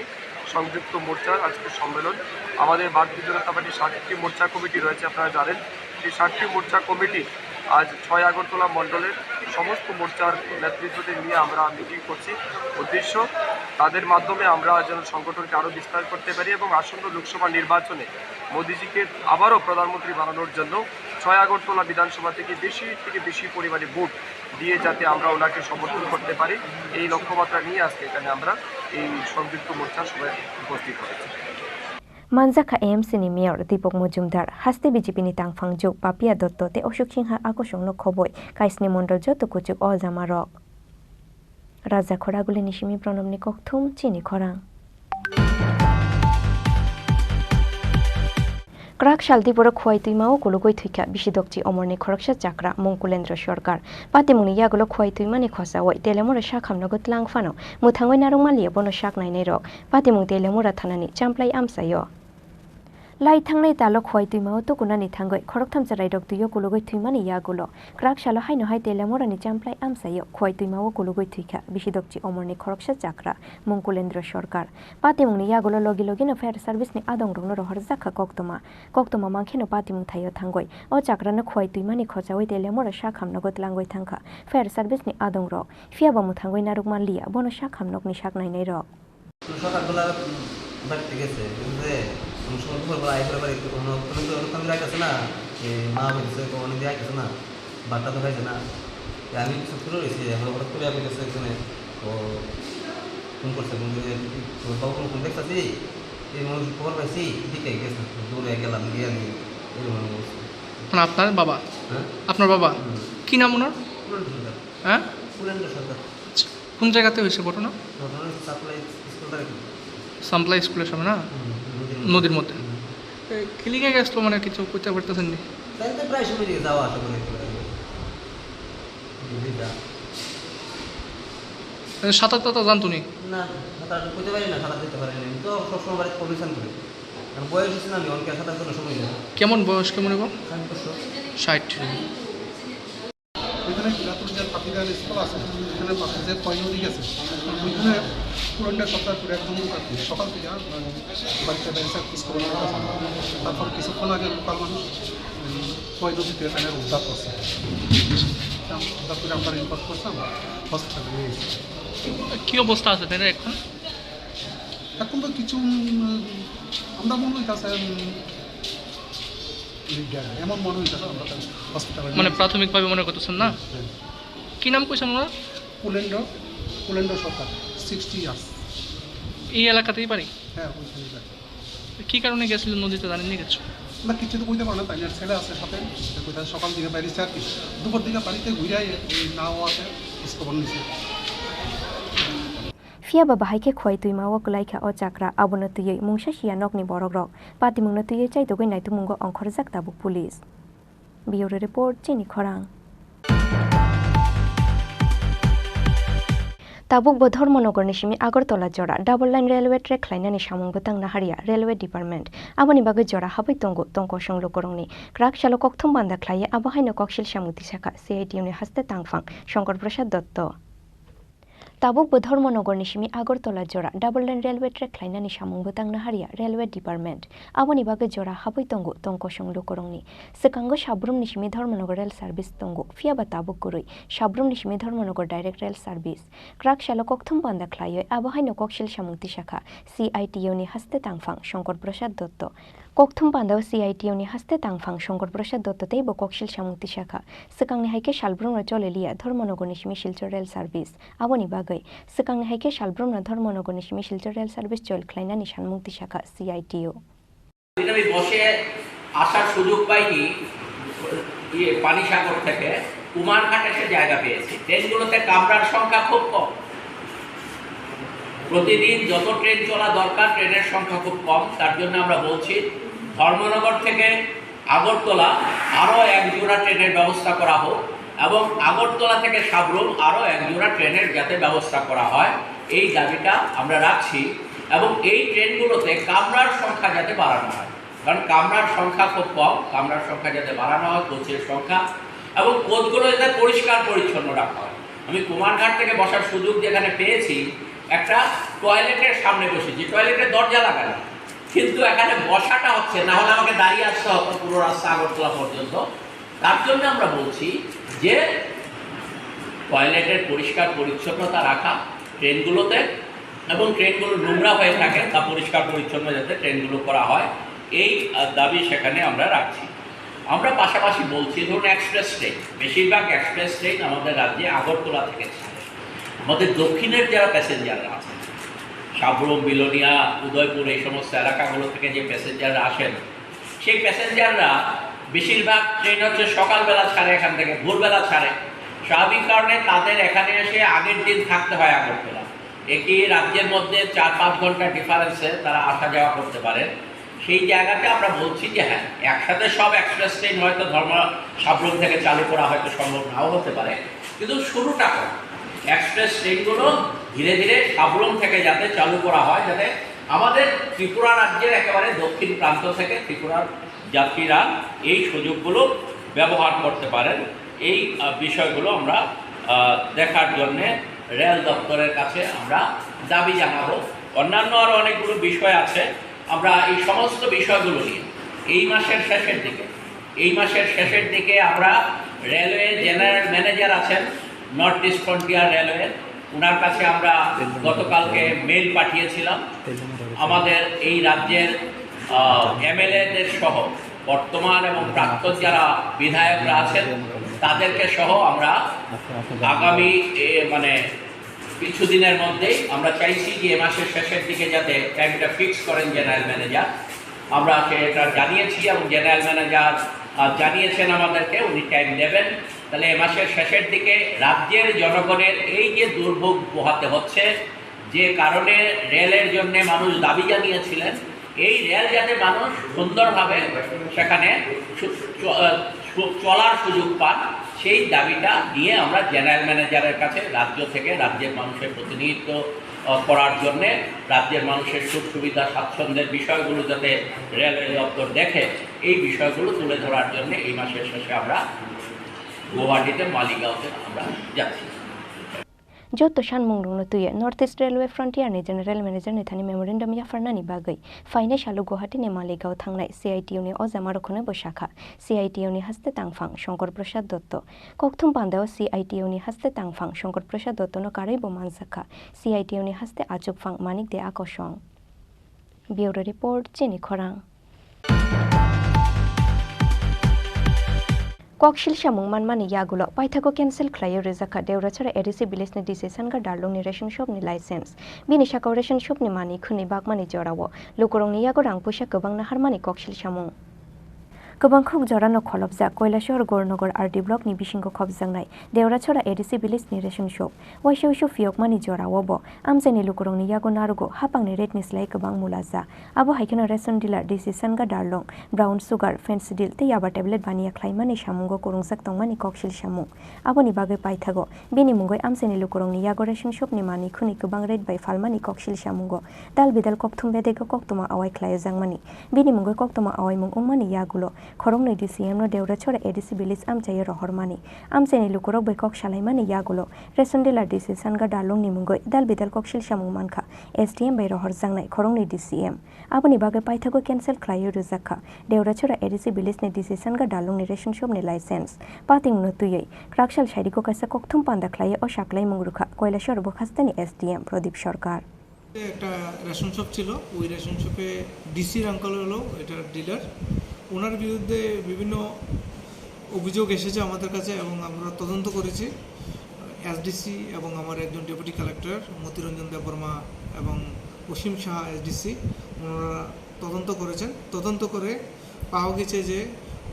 Speaker 15: সংযুক্ত মোর্চার আজকের সম্মেলন। আমাদের ভারতীয় জনতা পার্টির 60টি মোর্চা কমিটি রয়েছে, আপনারা জানেন। সেই 60টি মোর্চা কমিটি আজ 6 আগরতলা মণ্ডলের সমস্ত মোর্চার নেতৃত্বদের নিয়ে আমরা মিটিং করছি। উদ্দেশ্য তাদের মাধ্যমে আমরা যেন সংগঠনকে আরও বিস্তার করতে পারি এবং আসন্ন লোকসভা নির্বাচনে মোদিজিকে আবারও প্রধানমন্ত্রী বানানোর জন্য 6 আগরতলা বিধানসভা থেকে বেশি পরিমাণে ভোট দিয়ে যাতে আমরা ওনাকে সমর্থন করতে পারি, এই লক্ষ্যমাত্রা নিয়ে আজকে এখানে আমরা এই সংযুক্ত মোর্চার সবাই উপস্থিত হয়েছি।
Speaker 3: মানজাখা এএমসিনি মেয়র দীপক মজুমদার, হাস্তে বিজেপিনি তাংফাংজুক পাপিয়া দত্ত তে অশোক সিংহা আকর্ষণ খবই কাইসনি মন্ডল যত কুচুক অজামা রক রাজা খরাগুলি নিশিমি প্রণবনি ককথুম চিনি খরাং ক্রাক শালদিপুর খুয়াই তুইমাও কুলুগই থুইকা বিশিদকচি অমরনি খরকসা চাকরা মঙ্কুলেন্দ্র সরকার পাতিমুনি ইয়াগুলো খুয়াই তুইমানি খসাওই তেলেমুরা শাখামনগত লাংফানো মুথাঙ্গই নারুমালিয়া বনো শাক নাইনাই রক পাতিমুং তেলেমুরা থানানি চামপ্লাই আমসাইও লাই থাংনাই তালো খুয়াই তুইমাও তো কুনানি থাঙ্গই খরকথাম চারাই রক তুইও কুলুগই থুইমানি ইয়াগুলো ক্রাক শালো হাইনো হাই তেলেমুরানি চামপ্লাই আমসাইও খুয়াই তুইমাও কুলুগই থুইকা বিশিদকচি অমরনি খরকসা চাকরা মঙ্কুলেন্দ্র সরকার পাতিমুংনি ইয়াগুলো লগি লগিনো ফায়ার সার্ভিসনি আদং রংনো রহর জাখা কক্তমা মাংখেনো পাতিমুং থাইও থাঙ্গই ও চাকরানো খুয়াই তুইমানি খচাওই তেলেমুরা শাখামনগত লাঙ্গই থাঙ্খা ফায়ার সার্ভিসনি আদং রক ফিয়াবামু থাঙ্গই নারুকমান লিয়া বনো শাখামনগনি শাক নাইনাই রক
Speaker 16: বাড়িতে গেছে সমস্যা আইসে বাড়ি তুমি রাখতেছে না মা বলছে অনেক দিয়ে রাখতেছে না বাট্টা তো খাইছে না আমি কিছু করে রয়েছি হঠাৎ করে আমি গেছে এখানে ও ফোন করছে বাবু ফোন দেখতেছি এই মানুষ খবর পাইছি দিকে গেছে দূরে গেলাম গিয়ে আমি
Speaker 17: আপনার বাবা? আপনার বাবা কি নাম ওনার? হ্যাঁ, কোন জায়গাতে হয়েছে ঘটনা? সাপ্লাই স্কুলের সামনে না, নদীর মধ্যে খেলিকে গেছিল মানে কিছু করতে পারতেছেন নি?
Speaker 16: প্রায় সময় যাওয়া আসা করে
Speaker 17: সাঁতার টাতার জানতো নি?
Speaker 16: না, সাঁতার করতে পারি না, সাঁতার দিতে পারি না। তো সবসময় বাড়িতে পলিউশন করে কারণ বয়স হচ্ছে না, আমি অনেকে সাঁতার কোনো সময় নেই।
Speaker 17: কেমন বয়স কেমন গো? 60।
Speaker 18: ওইখানে যে পাখিদার স্কুল আছে ওইখানে পাশে যে পয় নদী গেছে ওইখানে পুরোটা সপ্তাহ করে একদম সকাল থেকে বাড়িতে বেড়েছে স্কুল তারপর কিছুক্ষণ আগে লোকাল মানুষ পয় নদীতে এখানে উদ্ধার করছে, উদ্ধার করে আমরা রিপোর্ট করতাম, হসপিটালে নিয়ে গেছি।
Speaker 17: কী অবস্থা আছে তাই না এখন?
Speaker 18: এখন তো কিছু আমরা মনে হইতেছে এমন মনে হইতেছে আমরা হসপিটালে
Speaker 17: মানে প্রাথমিকভাবে মনে করতেছেন না? কি নাম কইছেন ওনার?
Speaker 18: কুলেন্দ্র সরকার, 60 ইয়ার্স।
Speaker 17: এই এলাকাতেই পারি?
Speaker 18: হ্যাঁ, ওইখানে যাই।
Speaker 17: কী কারণে গেছিলেন নদীতে জানেন নিয়ে গেছো?
Speaker 18: না, কিছু তো বুঝতে পারো না, তাই না, ছেলে আছে সাথে, কোথায় সকাল দিকে বাইরেছে আর কি, দুপুর দিকে বাড়িতে ঘুরে নাও আছে খবর নিছে।
Speaker 3: ফিয়াবা বাহাইকে খোয়াই তুইমাও কুলাইখা ও চাকরা আবনো তুই মুংসা শিয়া নকনি বরক রক পাতিমুংনো তুই চাইতগৈ নাইতুমুঙ্গ অংখর জাক তাবুক পুলিশ। বিউরো রিপোর্ট চিনি খরাং। তাবুক ধর্মনগর নিশিমি আগরতলা জোড়া ডাবল লাইন রেলওয়ে ট্রেক লাইনানি সামুং বতাং নাহারিয়া রেলওয়ে ডিপার্টমেন্ট আবনি বাগে জোড়া হাবাই তঙ্ক সংলো করংনি ক্রাক শালো ককথম বান্দা খ্লাইয়ে আবাহাইনো ককশিল সামুতি শাখা সিআইটিউনি হাসতে তাংফাং শঙ্কর প্রসাদ দত্ত। তাবুক ধর্মনগর নিশিমি আগরতলা জোড়া ডাবল লাইন রেলওয়ে ট্রেক লাইনানি সামুং বতাং নাহারিয়া রেলওয়ে ডিপার্টমেন্ট আবনি বাগে জোড়া হাবাই তঙ্ক সংলো করংনি সেকাঙ্গ সাব্রুম নিশিমি ধর্মনগর রেল সার্ভিস তঙ্গু ফিয়াবা তাবুক গুরুই সাব্রুম নিশিমি ধর্মনগর ডাইরেক্ট রেল সার্ভিস ক্রাক শালো ককথম বান্দা খ্লাইয়ে আবাহাইনো ককশিল সামুতি শাখা সিআইটিউনি হাসতে তাংফাং শঙ্কর প্রসাদ Dutta Kokthum Pandao CITO ni haste tangphang Shongkor Prasad Dottotei bo Kokshil Shamukti Shakha Sekangni haike Shalbrumna Cholelia Dhormonogonish Shilchar Rail Service Aboni Bagai Sekangni haike Shalbrumna Dhormonogonish Shilchar Rail Service Chol Klainani Shanmukti Shakha CITO
Speaker 19: আমি বসে আসার সুযোগ পাইনি পানিসাগর থেকে কুমারঘাট এসে জায়গা পেয়েছি ট্রেনগুলোতে কামরার সংখ্যা খুব কম প্রতিদিন যত ট্রেন চলা দরকার ট্রেনের সংখ্যা খুব কম তার জন্য আমরা বলছি ধর্মনগর থেকে আগরতলা আরও এক জোড়া ট্রেনের ব্যবস্থা করা হোক এবং আগরতলা থেকে সাবরুম আরও এক জোড়া ট্রেনের যাতে ব্যবস্থা করা হয় এই দাবিটা আমরা রাখছি এবং এই ট্রেনগুলোতে কামরার সংখ্যা যাতে বাড়ানো হয় কারণ কামরার সংখ্যা খুব কম কামরার সংখ্যা যাতে বাড়ানো হয় কোচের সংখ্যা এবং কোচগুলো যাতে পরিষ্কার পরিচ্ছন্ন রাখা হয় আমি কুমারঘাট থেকে বসার সুযোগ যেখানে পেয়েছি একটা টয়লেটের সামনে বসেছি টয়লেটের দরজা লাগানো কিন্তু এখানে বসাটা হচ্ছে না হলে আমাকে দাঁড়িয়ে আসতে হতো পুরো রাস্তা আগরতলা পর্যন্ত তার জন্য আমরা বলছি যে টয়লেটের পরিষ্কার পরিচ্ছন্নতা রাখা ট্রেনগুলোতে এবং ট্রেনগুলো নোংরা হয়ে থাকে তা পরিষ্কার পরিচ্ছন্ন যাতে ট্রেনগুলো করা হয় এই দাবি সেখানে আমরা রাখছি আমরা পাশাপাশি বলছি ধরুন এক্সপ্রেস ট্রেন বেশিরভাগ এক্সপ্রেস ট্রেন আমাদের রাজ্যে আগরতলা থেকে ছাড়ে আমাদের দক্ষিণের যারা প্যাসেঞ্জাররা আছেন সাবরুম বিলোনিয়া উদয়পুর এই সমস্ত এলাকাগুলো থেকে যে প্যাসেঞ্জাররা আসেন সেই প্যাসেঞ্জাররা বেশিরভাগ ট্রেন হচ্ছে সকালবেলা ছাড়ে এখান থেকে ভোরবেলা ছাড়ে স্বাভাবিক কারণে তাদের এখানে এসে আগের দিন থাকতে হয় আগরতলা একই রাজ্যের মধ্যে 4-5 ঘন্টা ডিফারেন্সে তারা আসা যাওয়া করতে পারেন সেই জায়গাতে আমরা বলছি যে হ্যাঁ একসাথে সব এক্সপ্রেস ট্রেন হয়তো সাবরুম থেকে চালু করা হয়তো সম্ভব নাও হতে পারে কিন্তু শুরুটা কর এক্সপ্রেস ট্রেনগুলো ধীরে ধীরে সাবরুম থেকে যাতে চালু করা হয় যাতে আমাদের ত্রিপুরা রাজ্যের একেবারে দক্ষিণ প্রান্ত থেকে ত্রিপুরার যাত্রীরা এই সুযোগগুলো ব্যবহার করতে পারেন এই বিষয়গুলো আমরা দেখার জন্যে রেল দপ্তরের কাছে আমরা দাবি জানাবো অন্যান্য আরও অনেকগুলো বিষয় আছে আমরা এই সমস্ত বিষয়গুলো নিয়ে এই মাসের শেষের দিকে আমরা রেলওয়ে জেনারেল ম্যানেজার আছেন নর্থ ইস্ট ফ্রন্টিয়ার রেলওয়ে ওনার কাছে আমরা গতকালকে মেইল পাঠিয়েছিলাম আমাদের এই রাজ্যের এমএলএদের সহ বর্তমান এবং প্রাক্তন যারা বিধায়করা আছেন তাদেরকে সহ আমরা আগামী কিছুদিনের মধ্যেই আমরা চাইছি যে এ মাসের শেষের দিকে যাতে টাইমটা ফিক্স করেন জেনারেল ম্যানেজার আমরা সেটা জানিয়েছি এবং জেনারেল ম্যানেজার জানিয়েছেন আমাদেরকে উনি টাইম দেবেন তাহলে এ মাসের শেষের দিকে রাজ্যের জনগণের এই যে দুর্ভোগ পোহাতে হচ্ছে যে কারণে রেলের জন্য মানুষ দাবি জানিয়েছিলেন এই রেল যাতে মানুষ সুন্দরভাবে সেখানে চলার সুযোগ পান সেই দাবিটা নিয়ে আমরা জেনারেল ম্যানেজারের কাছে রাজ্য থেকে রাজ্যের মানুষের প্রতিনিধিত্ব করার জন্যে রাজ্যের মানুষের সুখ সুবিধা স্বাচ্ছন্দ্যের বিষয়গুলো যাতে রেলওয়ে দপ্তর দেখে এই বিষয়গুলো তুলে ধরার জন্য এই মাসের শেষে আমরা গুয়াহাটিতে মালিগাঁওতে আমরা যাচ্ছি
Speaker 3: Jotto Shanmung Rungno Tuye, North East Railway Frontier ni General Manager ni Thani Memorandum ya Farnani Bagai, Fine Shalu Guwahati ni Maligao Thangnai, CITO ni Ozamarokone Boshaka, CITO ni Haste Tangphang, Shonkor Prasad Dotto, Kokthum Pandao CITO ni Haste Tangphang, Shonkor Prasad Dotto no Karai Bomansaka, CITO ni Haste Achukphang Manik de Akoshong. Bureau Report, Chini Khorang. Kokshil Shamung Manmani Yagulo, Paithago cancel Clayo Rizaka, Deurachara Edisi Bilisni Decision ga Darlung ni Ration Shop ni license. Bini Shaka Ration Shop ni Mani Kuni Bagmani Jorawo, Lukurong ni Yagorang Pusha Kabang na Harmani Kokshil Shamung. Kabang Khok Jorano Kolobza, Koilashor Gornogor RD Block ni Bishingo Kobzangnai, Deurachara Edisi Bilis ni Ration Shop, Washu Fiok Mani Jorawobo, Amzeni Lukurong ni Yagonarugo, Hapang ni Red Nislai Kabang Mulaza, Abo Haikino Ration Dealer Decision ga Darlung, Brown Sugar, Fence Deal, Te Yaba Tablet Bania Klaimani Shamungo Kurungsak Tongmani Kokshil Shamung, Abo ni Bagai Paithago, Bini Mungoi Amzeni Lukurong ni Yago Ration Shop ni Mani Kuni Kabang Red by Falmani Kokshil Shamungo, Dal Bidal Koktum Bedega Koktuma Awai Klai Zangmani, Bini Mungoi Koktuma Awai Mung Umani Yagulo, Khorong ni DCM no Deurachora Edisi Bilis Amchaya Rohormani, Amzeni Lukurok by Kok Shalaimani Yagulo, Ration Dealer Decision ga Darlung ni Mungoi, Dal Bidal Kokshil Shamung Manka, STM by Rohor Zangnai, Khorong ni DCM, Abo ni Bagai Paithago cancel Klayo Rizaka, Deurachora Edisi Bilis ni Decision ga Darlung ni Ration Shop ni license, Pating no Tuye, Krakshal Shaidiko Kasa Kokthum Panda Klayo o Shaklai Mungruka, Koilashor Bokhastani STM, Prodip Sarkar.
Speaker 20: একটা ration shop ছিল, ওই ration শপে ডিসির uncle হলো এটার dealer. ওনার বিরুদ্ধে বিভিন্ন অভিযোগ এসেছে আমাদের কাছে এবং আমরা তদন্ত করেছি। এসডিসি এবং আমার একজন ডেপুটি কালেক্টর মতিরঞ্জন দেববর্মা এবং অসীম শাহ এসডিসি, ওনারা তদন্ত করেছেন। তদন্ত করে পাওয়া গেছে যে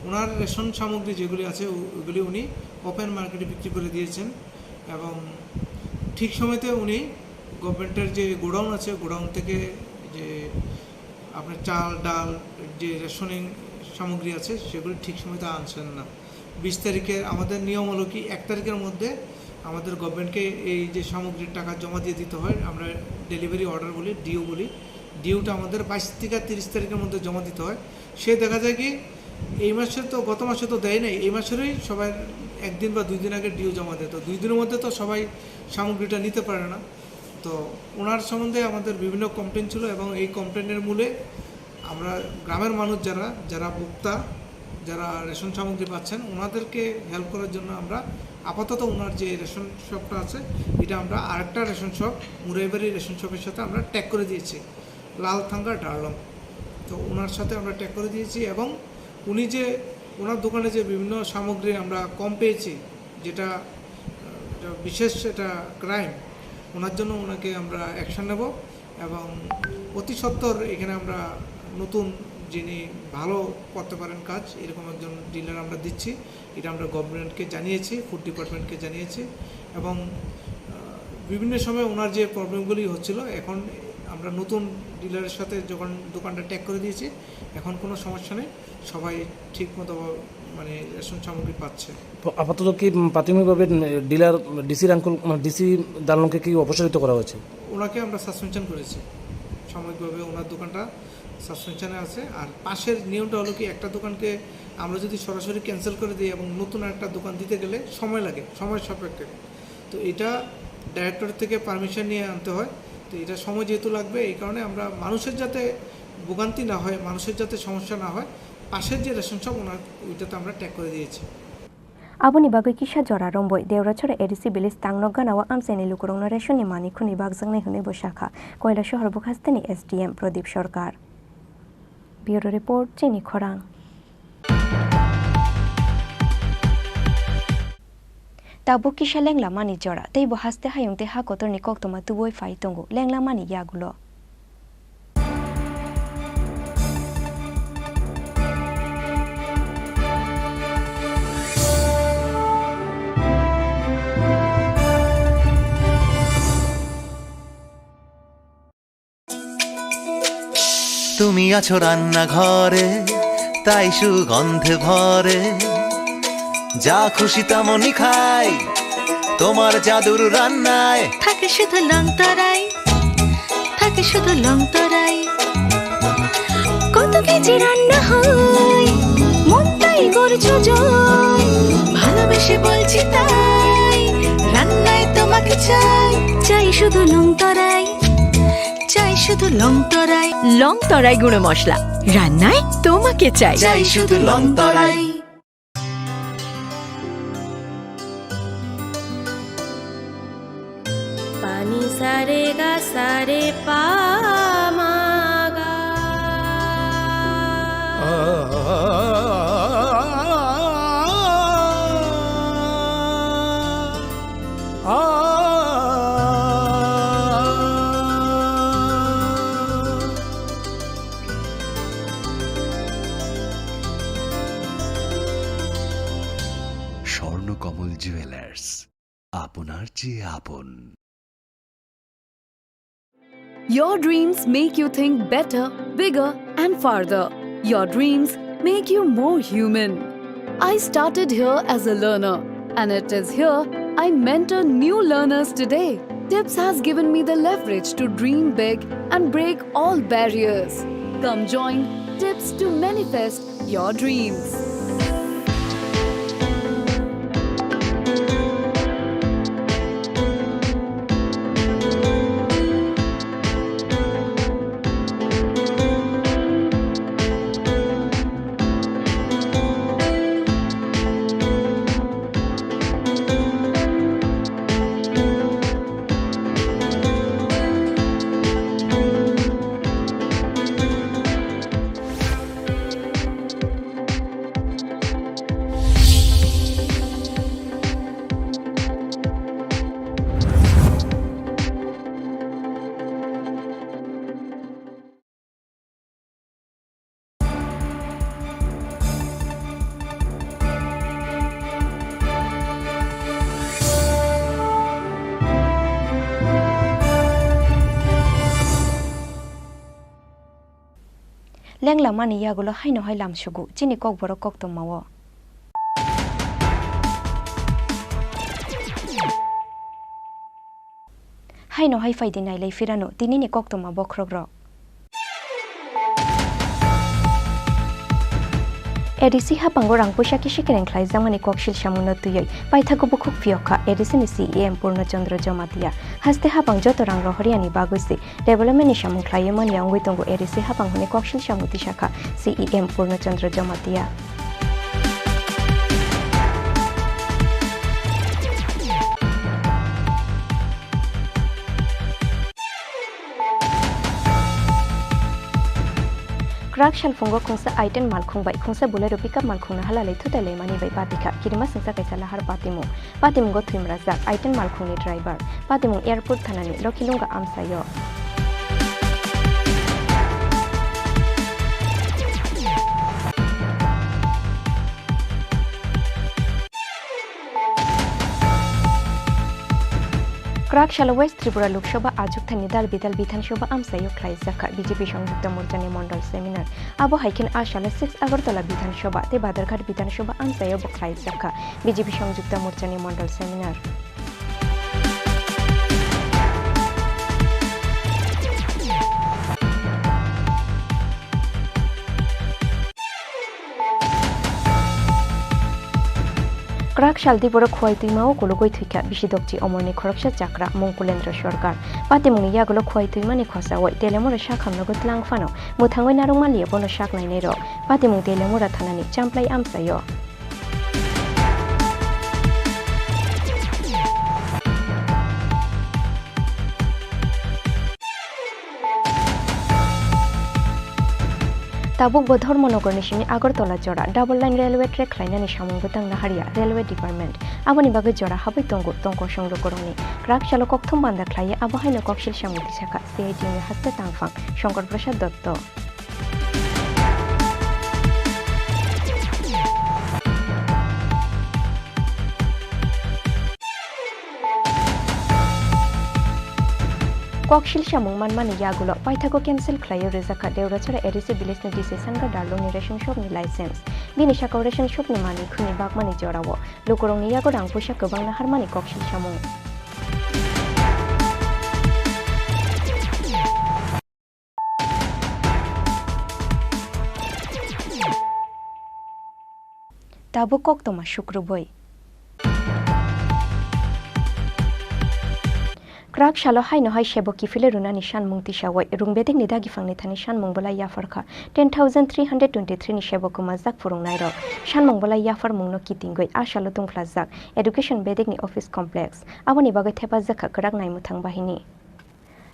Speaker 20: ওনার রেশন সামগ্রী যেগুলি আছে ওগুলি উনি ওপেন মার্কেটে বিক্রি করে দিয়েছেন এবং ঠিক সময়তে উনি গভর্নমেন্টের যে গোডাউন আছে গোডাউন থেকে যে আপনার চাল ডাল যে রেশনিং সামগ্রী আছে সেগুলি ঠিক সময়তে আনছেন না। 20 তারিখে আমাদের নিয়ম হলো কি 1 তারিখের মধ্যে আমাদের গভর্নমেন্টকে এই যে সামগ্রীর টাকা জমা দিয়ে দিতে হয়, আমরা ডেলিভারি অর্ডার বলি, ডিও বলি। ডিওটা আমাদের 22 থেকে 30 তারিখের মধ্যে জমা দিতে হয়। সে দেখা যায় কি এই মাসে তো গত মাসে তো দেয় নাই, এই মাসেরই সবাই 1 দিন বা 2 দিন আগে ডিও জমা দেয়। তো 2 দিনের মধ্যে তো সবাই সামগ্রীটা নিতে পারে না। তো ওনার সম্বন্ধে আমাদের বিভিন্ন কমপ্লেন ছিল এবং এই কমপ্লেনের মূলে আমরা গ্রামের মানুষ যারা ভোক্তা, যারা রেশন সামগ্রী পাচ্ছেন ওনাদেরকে হেল্প করার জন্য আমরা আপাতত ওনার যে রেশন শপটা আছে এটা আমরা আরেকটা রেশন শপ মুরাইবাড়ি রেশন শপের সাথে আমরা ট্যাগ করে দিয়েছি, লালথাঙ্গা ডার্লং। তো ওনার সাথে আমরা ট্যাগ করে দিয়েছি এবং উনি যে ওনার দোকানে যে বিভিন্ন সামগ্রী আমরা কম পেয়েছি, যেটা বিশেষ এটা ক্রাইম, ওনার জন্য ওনাকে আমরা অ্যাকশন নেব এবং অতি সত্বর এখানে আমরা নতুন যিনি ভালো করতে পারেন কাজ এরকম একজন ডিলার আমরা দিচ্ছি। এটা আমরা গভর্নমেন্টকে জানিয়েছি, ফুড ডিপার্টমেন্টকে জানিয়েছি এবং বিভিন্ন সময় ওনার যে প্রবলেমগুলি হচ্ছিল এখন আমরা নতুন ডিলারের সাথে যখন দোকানটা ট্যাগ করে দিয়েছি এখন কোনো সমস্যা নেই, সবাই ঠিকমতো মানে রেশন সামগ্রী পাচ্ছে।
Speaker 21: আপাতত কি প্রাথমিকভাবে ডিলার ডিসির আঙ্কল ডিসি দালানকে কি অপসারিত করা হয়েছে?
Speaker 20: ওনাকে আমরা সাসপেনশন করেছি, সাময়িকভাবে ওনার দোকানটা সাসপেনশনে আছে। আর পাশের নিয়মটা হলো কি একটা দোকানকে আমরা যদি সরাসরি ক্যান্সেল করে দিই এবং নতুন একটা দোকান দিতে গেলে সময় লাগে, সময় সাপেক্ষে। তো এটা ডাইরেক্টর থেকে পারমিশন নিয়ে আনতে হয়। তো এটা সময় যেহেতু লাগবে এই কারণে আমরা মানুষের যাতে ভোগান্তি না হয়, মানুষের যাতে সমস্যা না হয়, পাশের যে রেশন শপ ওনার ওইটাতে আমরা ট্যাগ করে দিয়েছি।
Speaker 3: Aboni bagai kisah jora romboi deurachora edisi bilis tangnok ganawa amseni lukurongna reshoni mani khuni bagjangnai hune boshakha koila shohor bukhastani SDM Pradip Sarkar. Bureau report Chini Khorang. Tabu kisah lengla mani jora tei bohaste hayungte hakotorni koktoma tuboi fai tongo lengla mani yagulo.
Speaker 4: তুমি আছো রান্না ঘরে তাই সুগন্ধে ভরে, যা খুশি তেমনই খাই তোমার জাদুর রান্নায়।
Speaker 5: থাকে শুধু লং তরাই, থাকে শুধু লং তরাই, কত কেজি রান্না হয় মন তাই করছো জয়, ভালোবেসে বলছি তাই রান্নায় তোমাকে চাই, চাই শুধু লং তরাই, চাই শুধু লং তরাই,
Speaker 2: লং তরাই গুঁড়ো মশলা রান্নায় তোমাকে চাই,
Speaker 5: চাই শুধু লং তরাই।
Speaker 22: পানি সারে গা সারে পা মা গা,
Speaker 9: স্বর্ণকমল জুয়েলার্স, আপনার চেয়ে আপন।
Speaker 1: Your dreams make you think better, bigger, and farther. Your dreams make you more human. I started here as a learner, and it is here I mentor new learners today. Tips has given me the leverage to dream big and break all barriers. Come join Tips to manifest your dreams.
Speaker 3: লেংলা মানি ইয়াগুলো হাই নহাই লামসুগু চিনি ককবরক কক্তমাও হাই নহাই ফাইদি নাইলাই ফিরানো তিনিনি কক্তমা বক্রগ্র এডিসি হাপাঙ্গো রাংপুইসা কিসি কেরেংখ্লাই জামানি ককশিল সামুন্ন তুইयै পাইথাগো বুকুক ফিয়খা এডিসিনি সিএম পূর্ণচন্দ্র জমাতিয়া হাসতে হাপাং যত রাং রহরিয়ানি বাগুইসি ডেভেলপমেন্টনি সামুংখ্লাই মানি আঙ্গুই তঙ্গো এডিসি হাপাং হনে ককশিল সামুতি শাখা সিএম পূর্ণচন্দ্র Jamatia Krak shal fungo khungsa item mal khungbai khungsa bolero pickup mal khungna halalai thutalai mani bai patika kirima singsa kaisa lahar patimu go thim razak item mal khungni driver patimu airport thanani lokhilunga amsayo Krak Shala West Tripura Lok Sabha Ajuk Thani Dal Bidal Bidhan Sabha Amsayo Khlai Zakha BJP Songjukta Morchani Mondol Seminar Abo Haikin Ashala 6 Agartala Bidhan Sabha Te Badarghat Bidhan Sabha Amsayo Khlai Zakha BJP Songjukta Morchani Mondol Seminar Krak Shaldi Boro Khwai Tuimao Kologoi Thuika Bishidokchi Omorni Khoroksha Chakra Mongkulendra Sorkar Patimuni Yagolo Khwai Tuimani Khosawai Telemora Shakhamnogo Tlangfano Muthangoi Narungmali Bono Shak Nainero Patimung Telemora Thanani Champlai Amsayo Tabuk Bodhormonogor Nishimi Agartala Jora Double Line Railway Track Lainani Samungutang Naharia Railway Department Abani Baga Jora Habai Tongo Tongko Shonglokoroni Krak Shalo Kokthum Banda Klaya Abahaino Kokshil Shamuti Shaka CIT Haste Tangfang Shankar Prasad Dotto Kokshil Shamung Manmani Yagulo Paithago Cancel Klayo Rezaka Deurachara Edisi Bilisni Dise Sanga Darlo ni Ration Shop ni License Bini Shaka Ration Shop ni Mani Khuni Bakmani Jorawo Lukurong ni Yago Rang Pusha Kobang na Harmani Kokshil Shamung Tabu Koktoma Shukruboy Krak Shalo Hai no Hai Shebo Kifile Runa Nishan Mungti Shawai Rungbeding Nidagi Fangni Thani Shan Mongbola Yafarka 10,323 ni Shebo Kumazak Furung Nairo Shan Mongbola Yafar Mungno Kitingoi Ashalo Tungklazak Education Beding ni Office Complex Aboni Bagai Thepa Zakha Krak Nai Muthang Bahini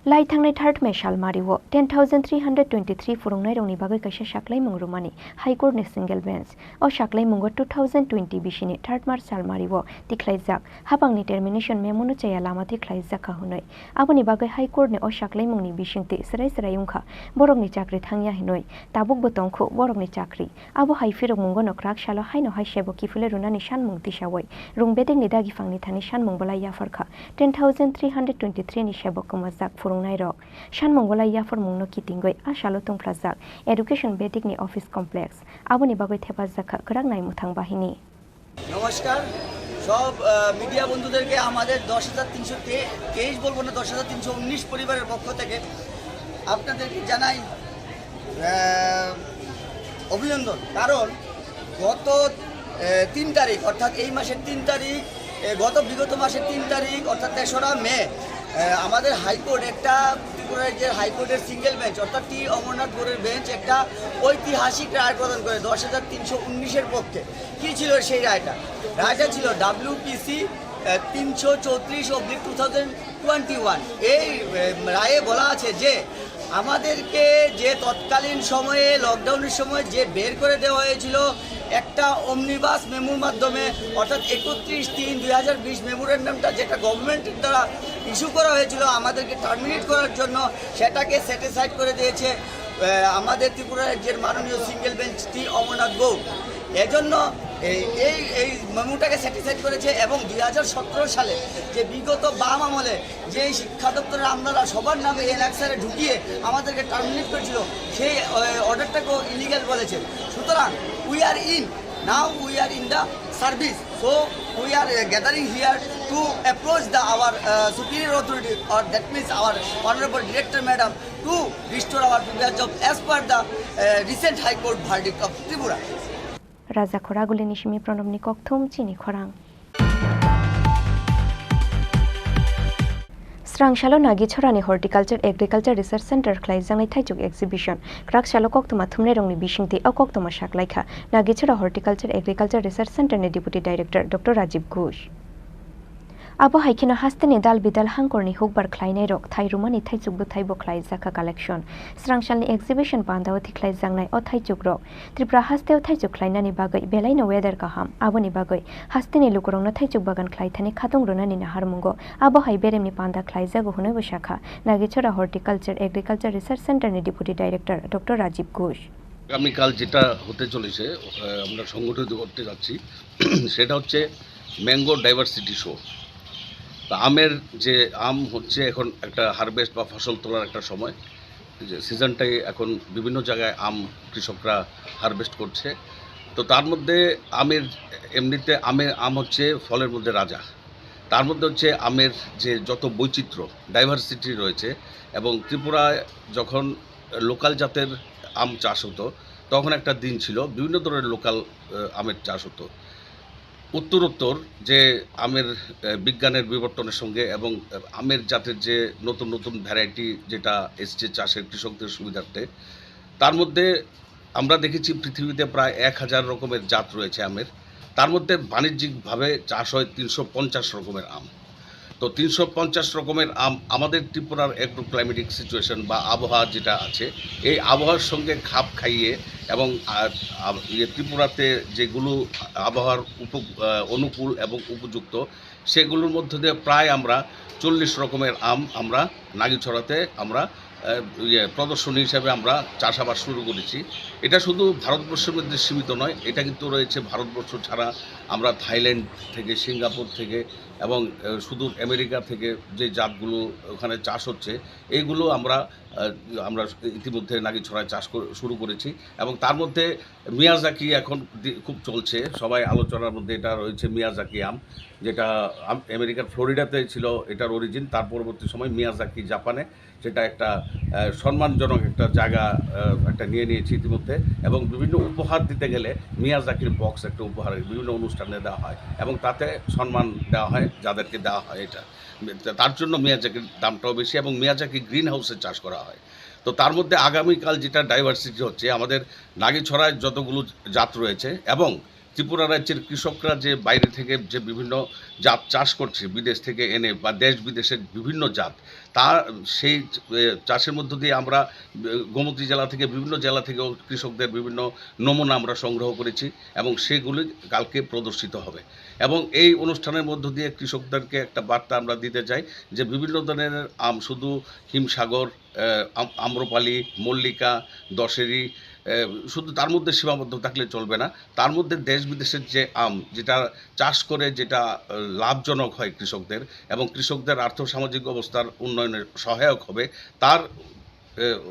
Speaker 3: Lai Thangnai Third Meshal Mariwo 10,323 Furung Nairo ni Bagai Kaisha Shaklai Mungrumani High Court ni Single Bench O Shaklai Mungo 2020 Bishini Third Marshal Mariwo Tiklai Zak Hapang ni Termination Memono Chaya Lama Tiklai Zakha Hunoi Aboni Bagai High Court ni O Shaklai Mungni Bishingti Serai Serai Yungkha Borok ni Chakri Thangya Hinoi Tabuk Botongkho Borok ni Chakri Abo Hai Firok Mungo no Krak Shalo Hai no Hai Shebo Kifule Runa ni Shan Mungti Shawai Rungbeding ni Dagi Fangni Thani Shan Mongbola Yafarka 10,323 ni Shebo Kumazak Furung Nairo Shan Mongbola Yafar Mungno Kitingoi Ashalo Tungklazak Education Beding ni Office Complex Aboni Bagoi Thepa Zakha Krak Nai Muthang Bahini
Speaker 6: নমস্কার সব media বন্ধুদেরকে আমাদের 10,323 বলবো না 10,319 পরিবারের পক্ষ থেকে আপনাদেরকে জানাই অভিনন্দন কারণ গত 3 তারিখ অর্থাৎ এই মাসের 3 তারিখ গত বিগত মাসের 3 তারিখ অর্থাৎ 3রা মে আমাদের হাইকোর্ট একটা ত্রিপুরা রাজ্যের হাইকোর্টের সিঙ্গেল বেঞ্চ অর্থাৎ টি অমরনাথ বোর্ডের বেঞ্চ একটা ঐতিহাসিক রায় প্রদান করে 10,319-এর পক্ষে কী ছিল সেই রায়টা ছিল WPC 334/2021 এই রায়ে বলা আছে যে আমাদেরকে যে তৎকালীন সময়ে লকডাউনের সময় যে বের করে দেওয়া হয়েছিল একটা অমনিবাস মেমোর মাধ্যমে অর্থাৎ 31/3/2020 মেমোরেন্ডামটা যেটা গভর্নমেন্টের দ্বারা ইস্যু করা হয়েছিল আমাদেরকে টার্মিনেট করার জন্য সেটাকে সেটিসাইড করে দিয়েছে আমাদের ত্রিপুরা রাজ্যের মাননীয় সিঙ্গেল বেঞ্চ টি অমরনাথ বোর্ড এজন্য এই এই এই মেমোটাকে স্যাটিসফাইড করেছে এবং 2017 সালে যে বিগত বাম আমলে যে শিক্ষা দপ্তরের আমলারা সবার নামে এনএক্সারে ঢুকিয়ে আমাদেরকে টার্মিনেট করেছিল সেই অর্ডারটাকেও ইলিগাল বলেছে। সুতরাং we are in now, we are in the service, so we are gathering here to approach our superior authority, or that means our honorable director madam, to restore our previous job as per the recent high court verdict of Tripura.
Speaker 3: Raja Khoraguli Nishimi Pranamni Kokthum Chini Khorang Strangshalo Nagichorani Horticulture Agriculture Research Center Klaizang Thaijuk Exhibition Krakshalo Koktoma Thumne Rongni Bishingti Koktoma Shaklaikha Nagichora Horticulture Agriculture Research Center ne Deputy Director Dr. Rajiv Ghosh Abo haikina hasteni dal bidal hangkorni hukbar khlainai rok thairumani thaijuk bu thaibo khlai jaka collection Srangshalni exhibition pandaw thiklai jangnai o thaijuk rok Tripura hasteo thaijuk khlainani bagai belaina weather kaham aboni bagai hasteni lukurongna thaijuk bagan khlai thani khatung runani na harmungo abo hai beremni panda khlai jago hunai bo shakha Nagichora Horticulture Agriculture Research Center ni Deputy Director Dr. Rajiv Ghosh
Speaker 7: আগামীকাল যেটা হতে চলেছে আমরা সংগঠিত করতে যাচ্ছি সেটা হচ্ছে ম্যাঙ্গো ডাইভার্সিটি শো। আমের যে আম হচ্ছে এখন একটা হারভেস্ট বা ফসল তোলার একটা সময়, যে সিজনটাই এখন বিভিন্ন জায়গায় আম কৃষকরা হারভেস্ট করছে। তো তার মধ্যে আমের এমনিতে আম হচ্ছে ফলের মধ্যে রাজা, তার মধ্যে হচ্ছে আমের যে যত বৈচিত্র্য ডাইভার্সিটি রয়েছে। এবং ত্রিপুরায় যখন লোকাল জাতের আম চাষ হতো তখন একটা দিন ছিল বিভিন্ন ধরনের লোকাল আমের চাষ হতো। উত্তরোত্তর যে আমের বিজ্ঞানের বিবর্তনের সঙ্গে এবং আমের জাতের যে নতুন নতুন ভ্যারাইটি যেটা এসছে চাষের কৃষকদের সুবিধার্থে, তার মধ্যে আমরা দেখেছি পৃথিবীতে প্রায় 1000 রকমের জাত রয়েছে আমের। তার মধ্যে বাণিজ্যিকভাবে চাষ হয় 350 রকমের আম। তো 350 রকমের আম আমাদের ত্রিপুরার একটু ক্লাইমেটিক সিচুয়েশন বা আবহাওয়া যেটা আছে এই আবহাওয়ার সঙ্গে খাপ খাইয়ে এবং ত্রিপুরাতে যেগুলো আবহাওয়ার অনুকূল এবং উপযুক্ত সেগুলোর মধ্যে দিয়ে প্রায় আমরা 40 রকমের আম আমরা নাগিছড়াতে আমরা প্রদর্শনী হিসাবে আমরা চাষাবাদ শুরু করেছি। এটা শুধু ভারতবর্ষের মধ্যে সীমিত নয়, এটা কিন্তু রয়েছে ভারতবর্ষ ছাড়া আমরা থাইল্যান্ড থেকে, সিঙ্গাপুর থেকে এবং সুদূর আমেরিকা থেকে যে জাতগুলো ওখানে চাষ হচ্ছে এইগুলো আমরা ইতিমধ্যে নাগিছড়ায় চাষ শুরু করেছি। এবং তার মধ্যে মিয়াজাকি এখন খুব চলছে, সবাই আলোচনার মধ্যে এটা রয়েছে মিয়াজাকি আম, যেটা আমেরিকার ফ্লোরিডাতে ছিল এটার অরিজিন। তার পরবর্তী সময় মিয়াজাকি জাপানে, সেটা একটা সম্মানজনক একটা জায়গা একটা নিয়েছি ইতিমধ্যে। এবং বিভিন্ন উপহার দিতে গেলে মিয়াজাকির বক্স একটা উপহার বিভিন্ন অনুষ্ঠানে দেওয়া হয় এবং তাতে সম্মান দেওয়া হয় যাদেরকে দেওয়া হয়। এটা তার জন্য মিয়াজাকির দামটাও বেশি এবং মিয়াজাকি গ্রিন হাউসে চাষ করা হয়। তো তার মধ্যে আগামীকাল যেটা ডাইভার্সিটি হচ্ছে আমাদের নাগিছড়ায় যতগুলো জাত রয়েছে এবং ত্রিপুরা রাজ্যের কৃষকরা যে বাইরে থেকে যে বিভিন্ন জাত চাষ করছে বিদেশ থেকে এনে বা দেশ বিদেশের বিভিন্ন জাত, তার সেই চাষের মধ্য দিয়ে আমরা গোমতী জেলা থেকে বিভিন্ন জেলা থেকেও কৃষকদের বিভিন্ন নমুনা আমরা সংগ্রহ করেছি এবং সেগুলি কালকে প্রদর্শিত হবে। এবং এই অনুষ্ঠানের মধ্য দিয়ে কৃষকদেরকে একটা বার্তা আমরা দিতে চাই যে বিভিন্ন ধরনের আম, শুধু হিমসাগর, আম্রপালি, মল্লিকা, দশেরি শুধু তার মধ্যে সীমাবদ্ধ থাকলে চলবে না। তার মধ্যে দেশ বিদেশের যে আম যেটা চাষ করে যেটা লাভজনক হয় কৃষকদের এবং কৃষকদের আর্থসামাজিক অবস্থার উন্নয়নে সহায়ক হবে, তার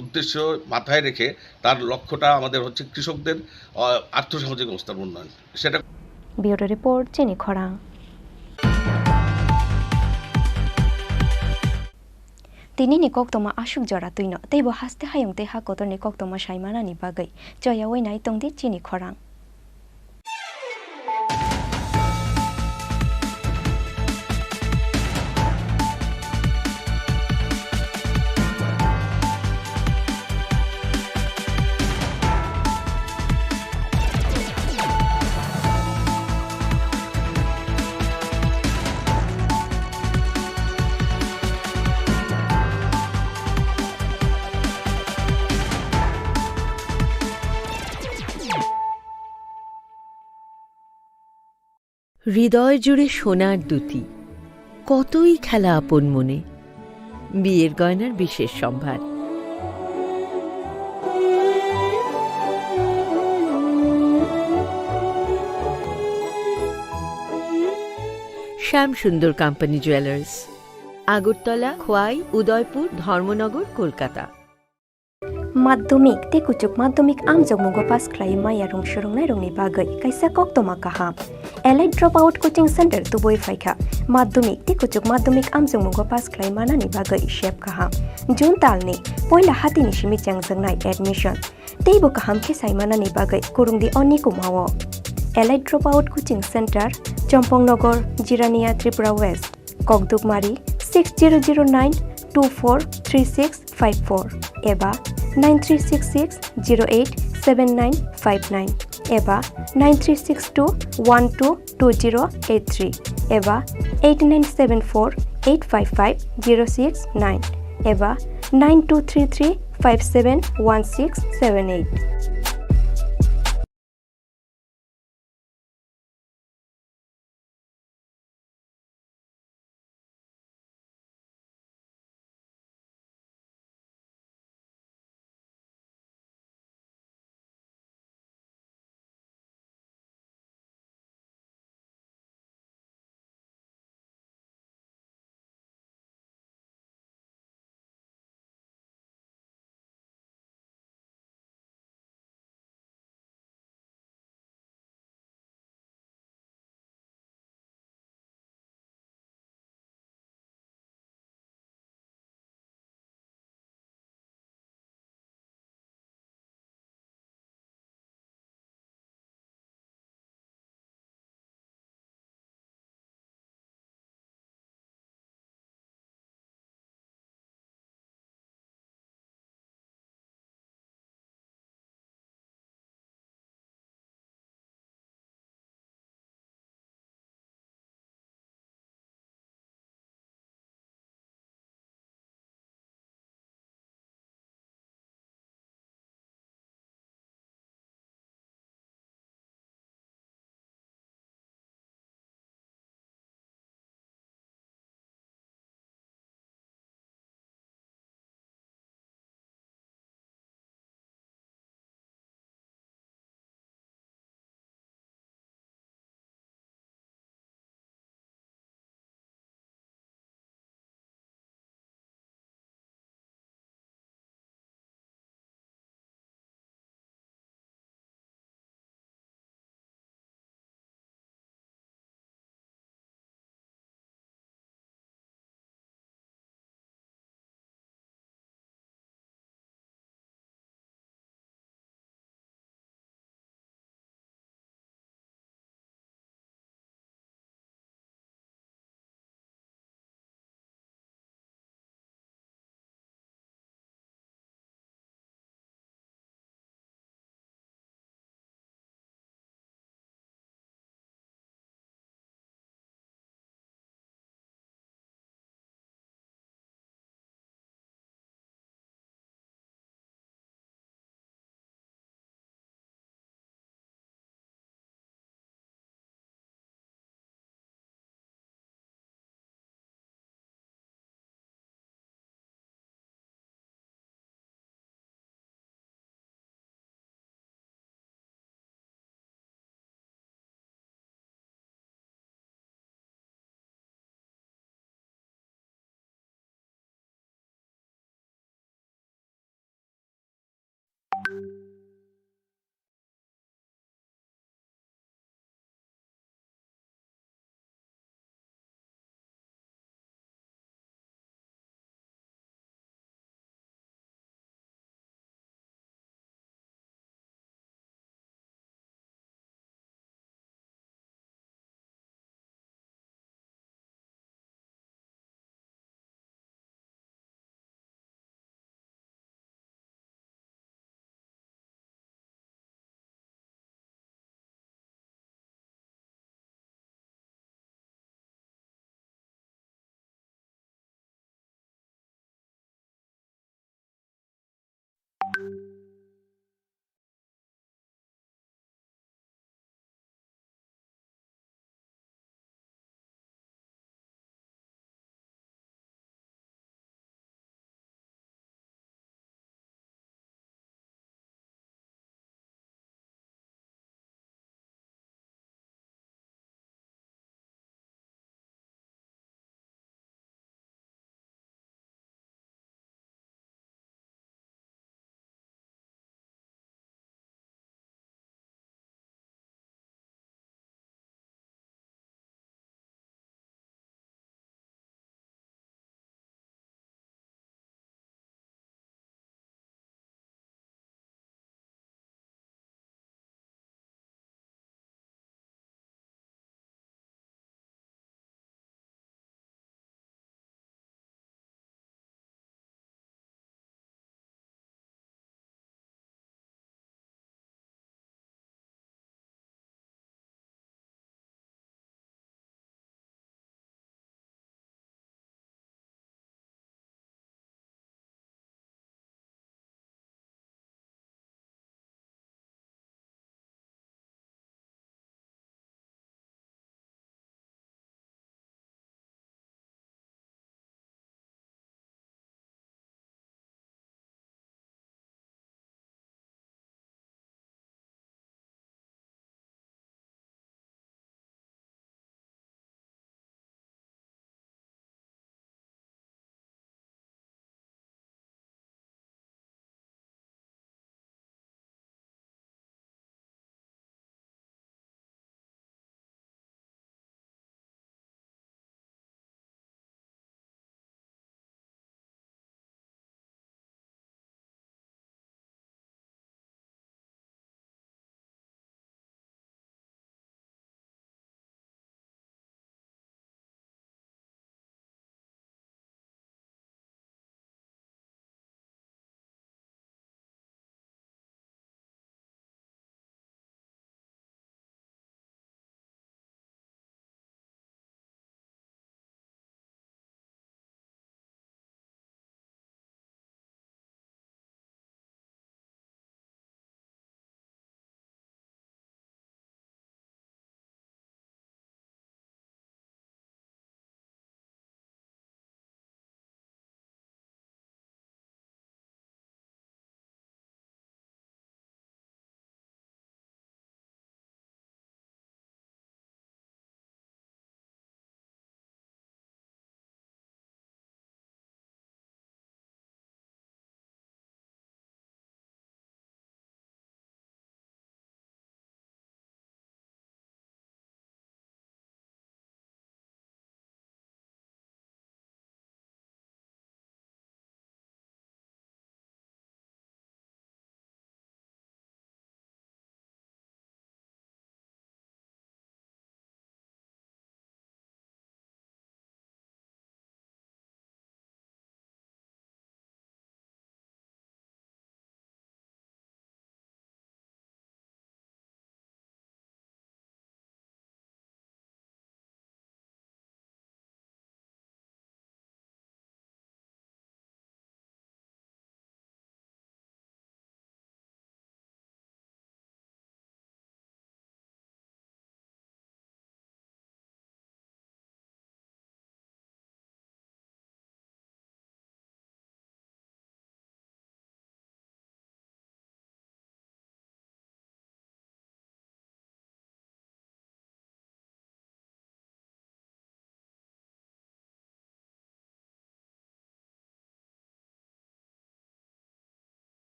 Speaker 7: উদ্দেশ্য মাথায় রেখে তার লক্ষ্যটা আমাদের হচ্ছে কৃষকদের আর্থসামাজিক অবস্থার উন্নয়ন। সেটা
Speaker 3: ব্যুরো রিপোর্ট চিনি খরাং। তিনি nikoktoma asuk jora tuino teibo haste hayong te ha kotor nikoktoma saimana ni bagai joya oinai tongdi Chini Khorang
Speaker 2: হৃদয় জুড়ে সোনার দুটি, কতই খেলা আপন মনে, বিয়ের গয়নার বিশেষ সম্ভার। শ্যাম সুন্দর কোম্পানি জুয়েলার্স, আগরতলা, খোয়াই, উদয়পুর, ধর্মনগর, কলকাতা।
Speaker 3: মাধ্যমিক তে কুচুক মাধ্যমিক আমজমুগো পাস খ্লাই মায়া রং সুরংনাই রংনি bagay kaisa koktoma kaham elite dropout coaching center tuboi phaikha মাধ্যমিক তে কুচুক মাধ্যমিক আমজমুগো pass খ্লাই manani bagay shep kaham jun talni poila hatini shimi changjangnai admission teibo kaham ke saimanani bagay kurungdi onni kumawo elite dropout coaching center Champongnagar, Jirania, Tripura West, Kokdugmari 6009 243654 एबा 9366087959 एबा 9362122083 एबा 8974855069 एबा 9233571678।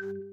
Speaker 1: you.